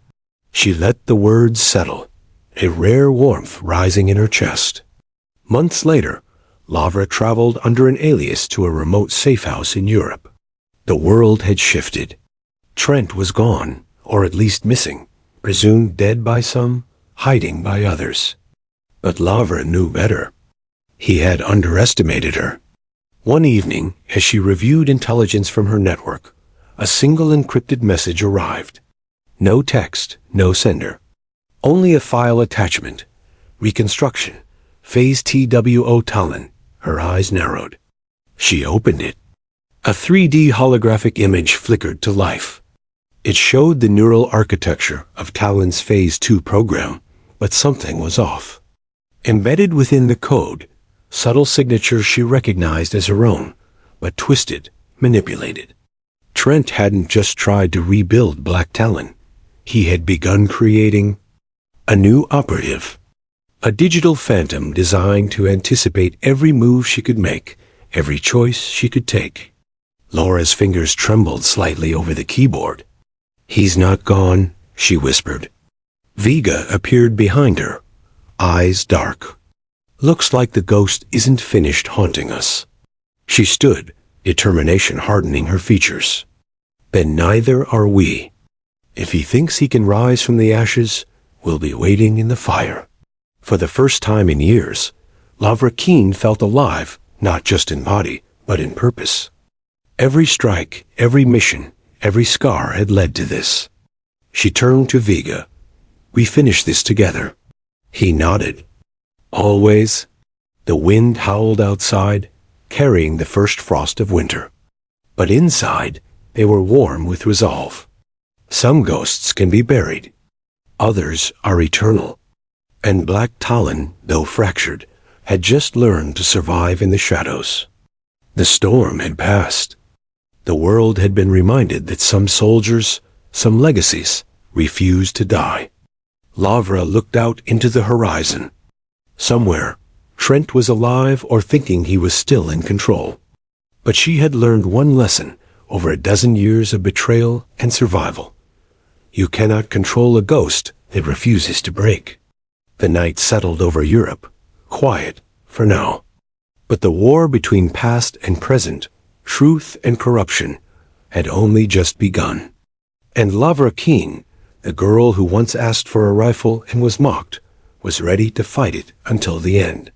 She let the words settle, a rare warmth rising in her chest. Months later, Lavra traveled under an alias to a remote safe house in Europe. The world had shifted. Trent was gone, or at least missing, presumed dead by some, hiding by others. But Lavra knew better. He had underestimated her. One evening, as she reviewed intelligence from her network, a single encrypted message arrived. No text, no sender. Only a file attachment. Reconstruction. Phase TWO Talon. Her eyes narrowed. She opened it. A 3D holographic image flickered to life. It showed the neural architecture of Talon's Phase 2 program, but something was off. Embedded within the code, subtle signatures she recognized as her own, but twisted, manipulated. Trent hadn't just tried to rebuild Black Talon. He had begun creating a new operative. A digital phantom designed to anticipate every move she could make, every choice she could take. Laura's fingers trembled slightly over the keyboard. "He's not gone," she whispered. Vega appeared behind her, eyes dark. "Looks like the ghost isn't finished haunting us." She stood, determination hardening her features. "Then neither are we. If he thinks he can rise from the ashes, we'll be waiting in the fire." For the first time in years, Lavra Keen felt alive, not just in body, but in purpose. Every strike, every mission, every scar had led to this. She turned to Vega. "We finish this together." He nodded. "Always." The wind howled outside, carrying the first frost of winter. But inside, they were warm with resolve. Some ghosts can be buried. Others are eternal. And Black Talon, though fractured, had just learned to survive in the shadows. The storm had passed. The world had been reminded that some soldiers, some legacies, refused to die. Lavra looked out into the horizon. Somewhere, Trent was alive or thinking he was still in control. But she had learned one lesson over a dozen years of betrayal and survival. You cannot control a ghost that refuses to break. The night settled over Europe, quiet for now. But the war between past and present, truth and corruption, had only just begun. And Lavra Keen, the girl who once asked for a rifle and was mocked, was ready to fight it until the end.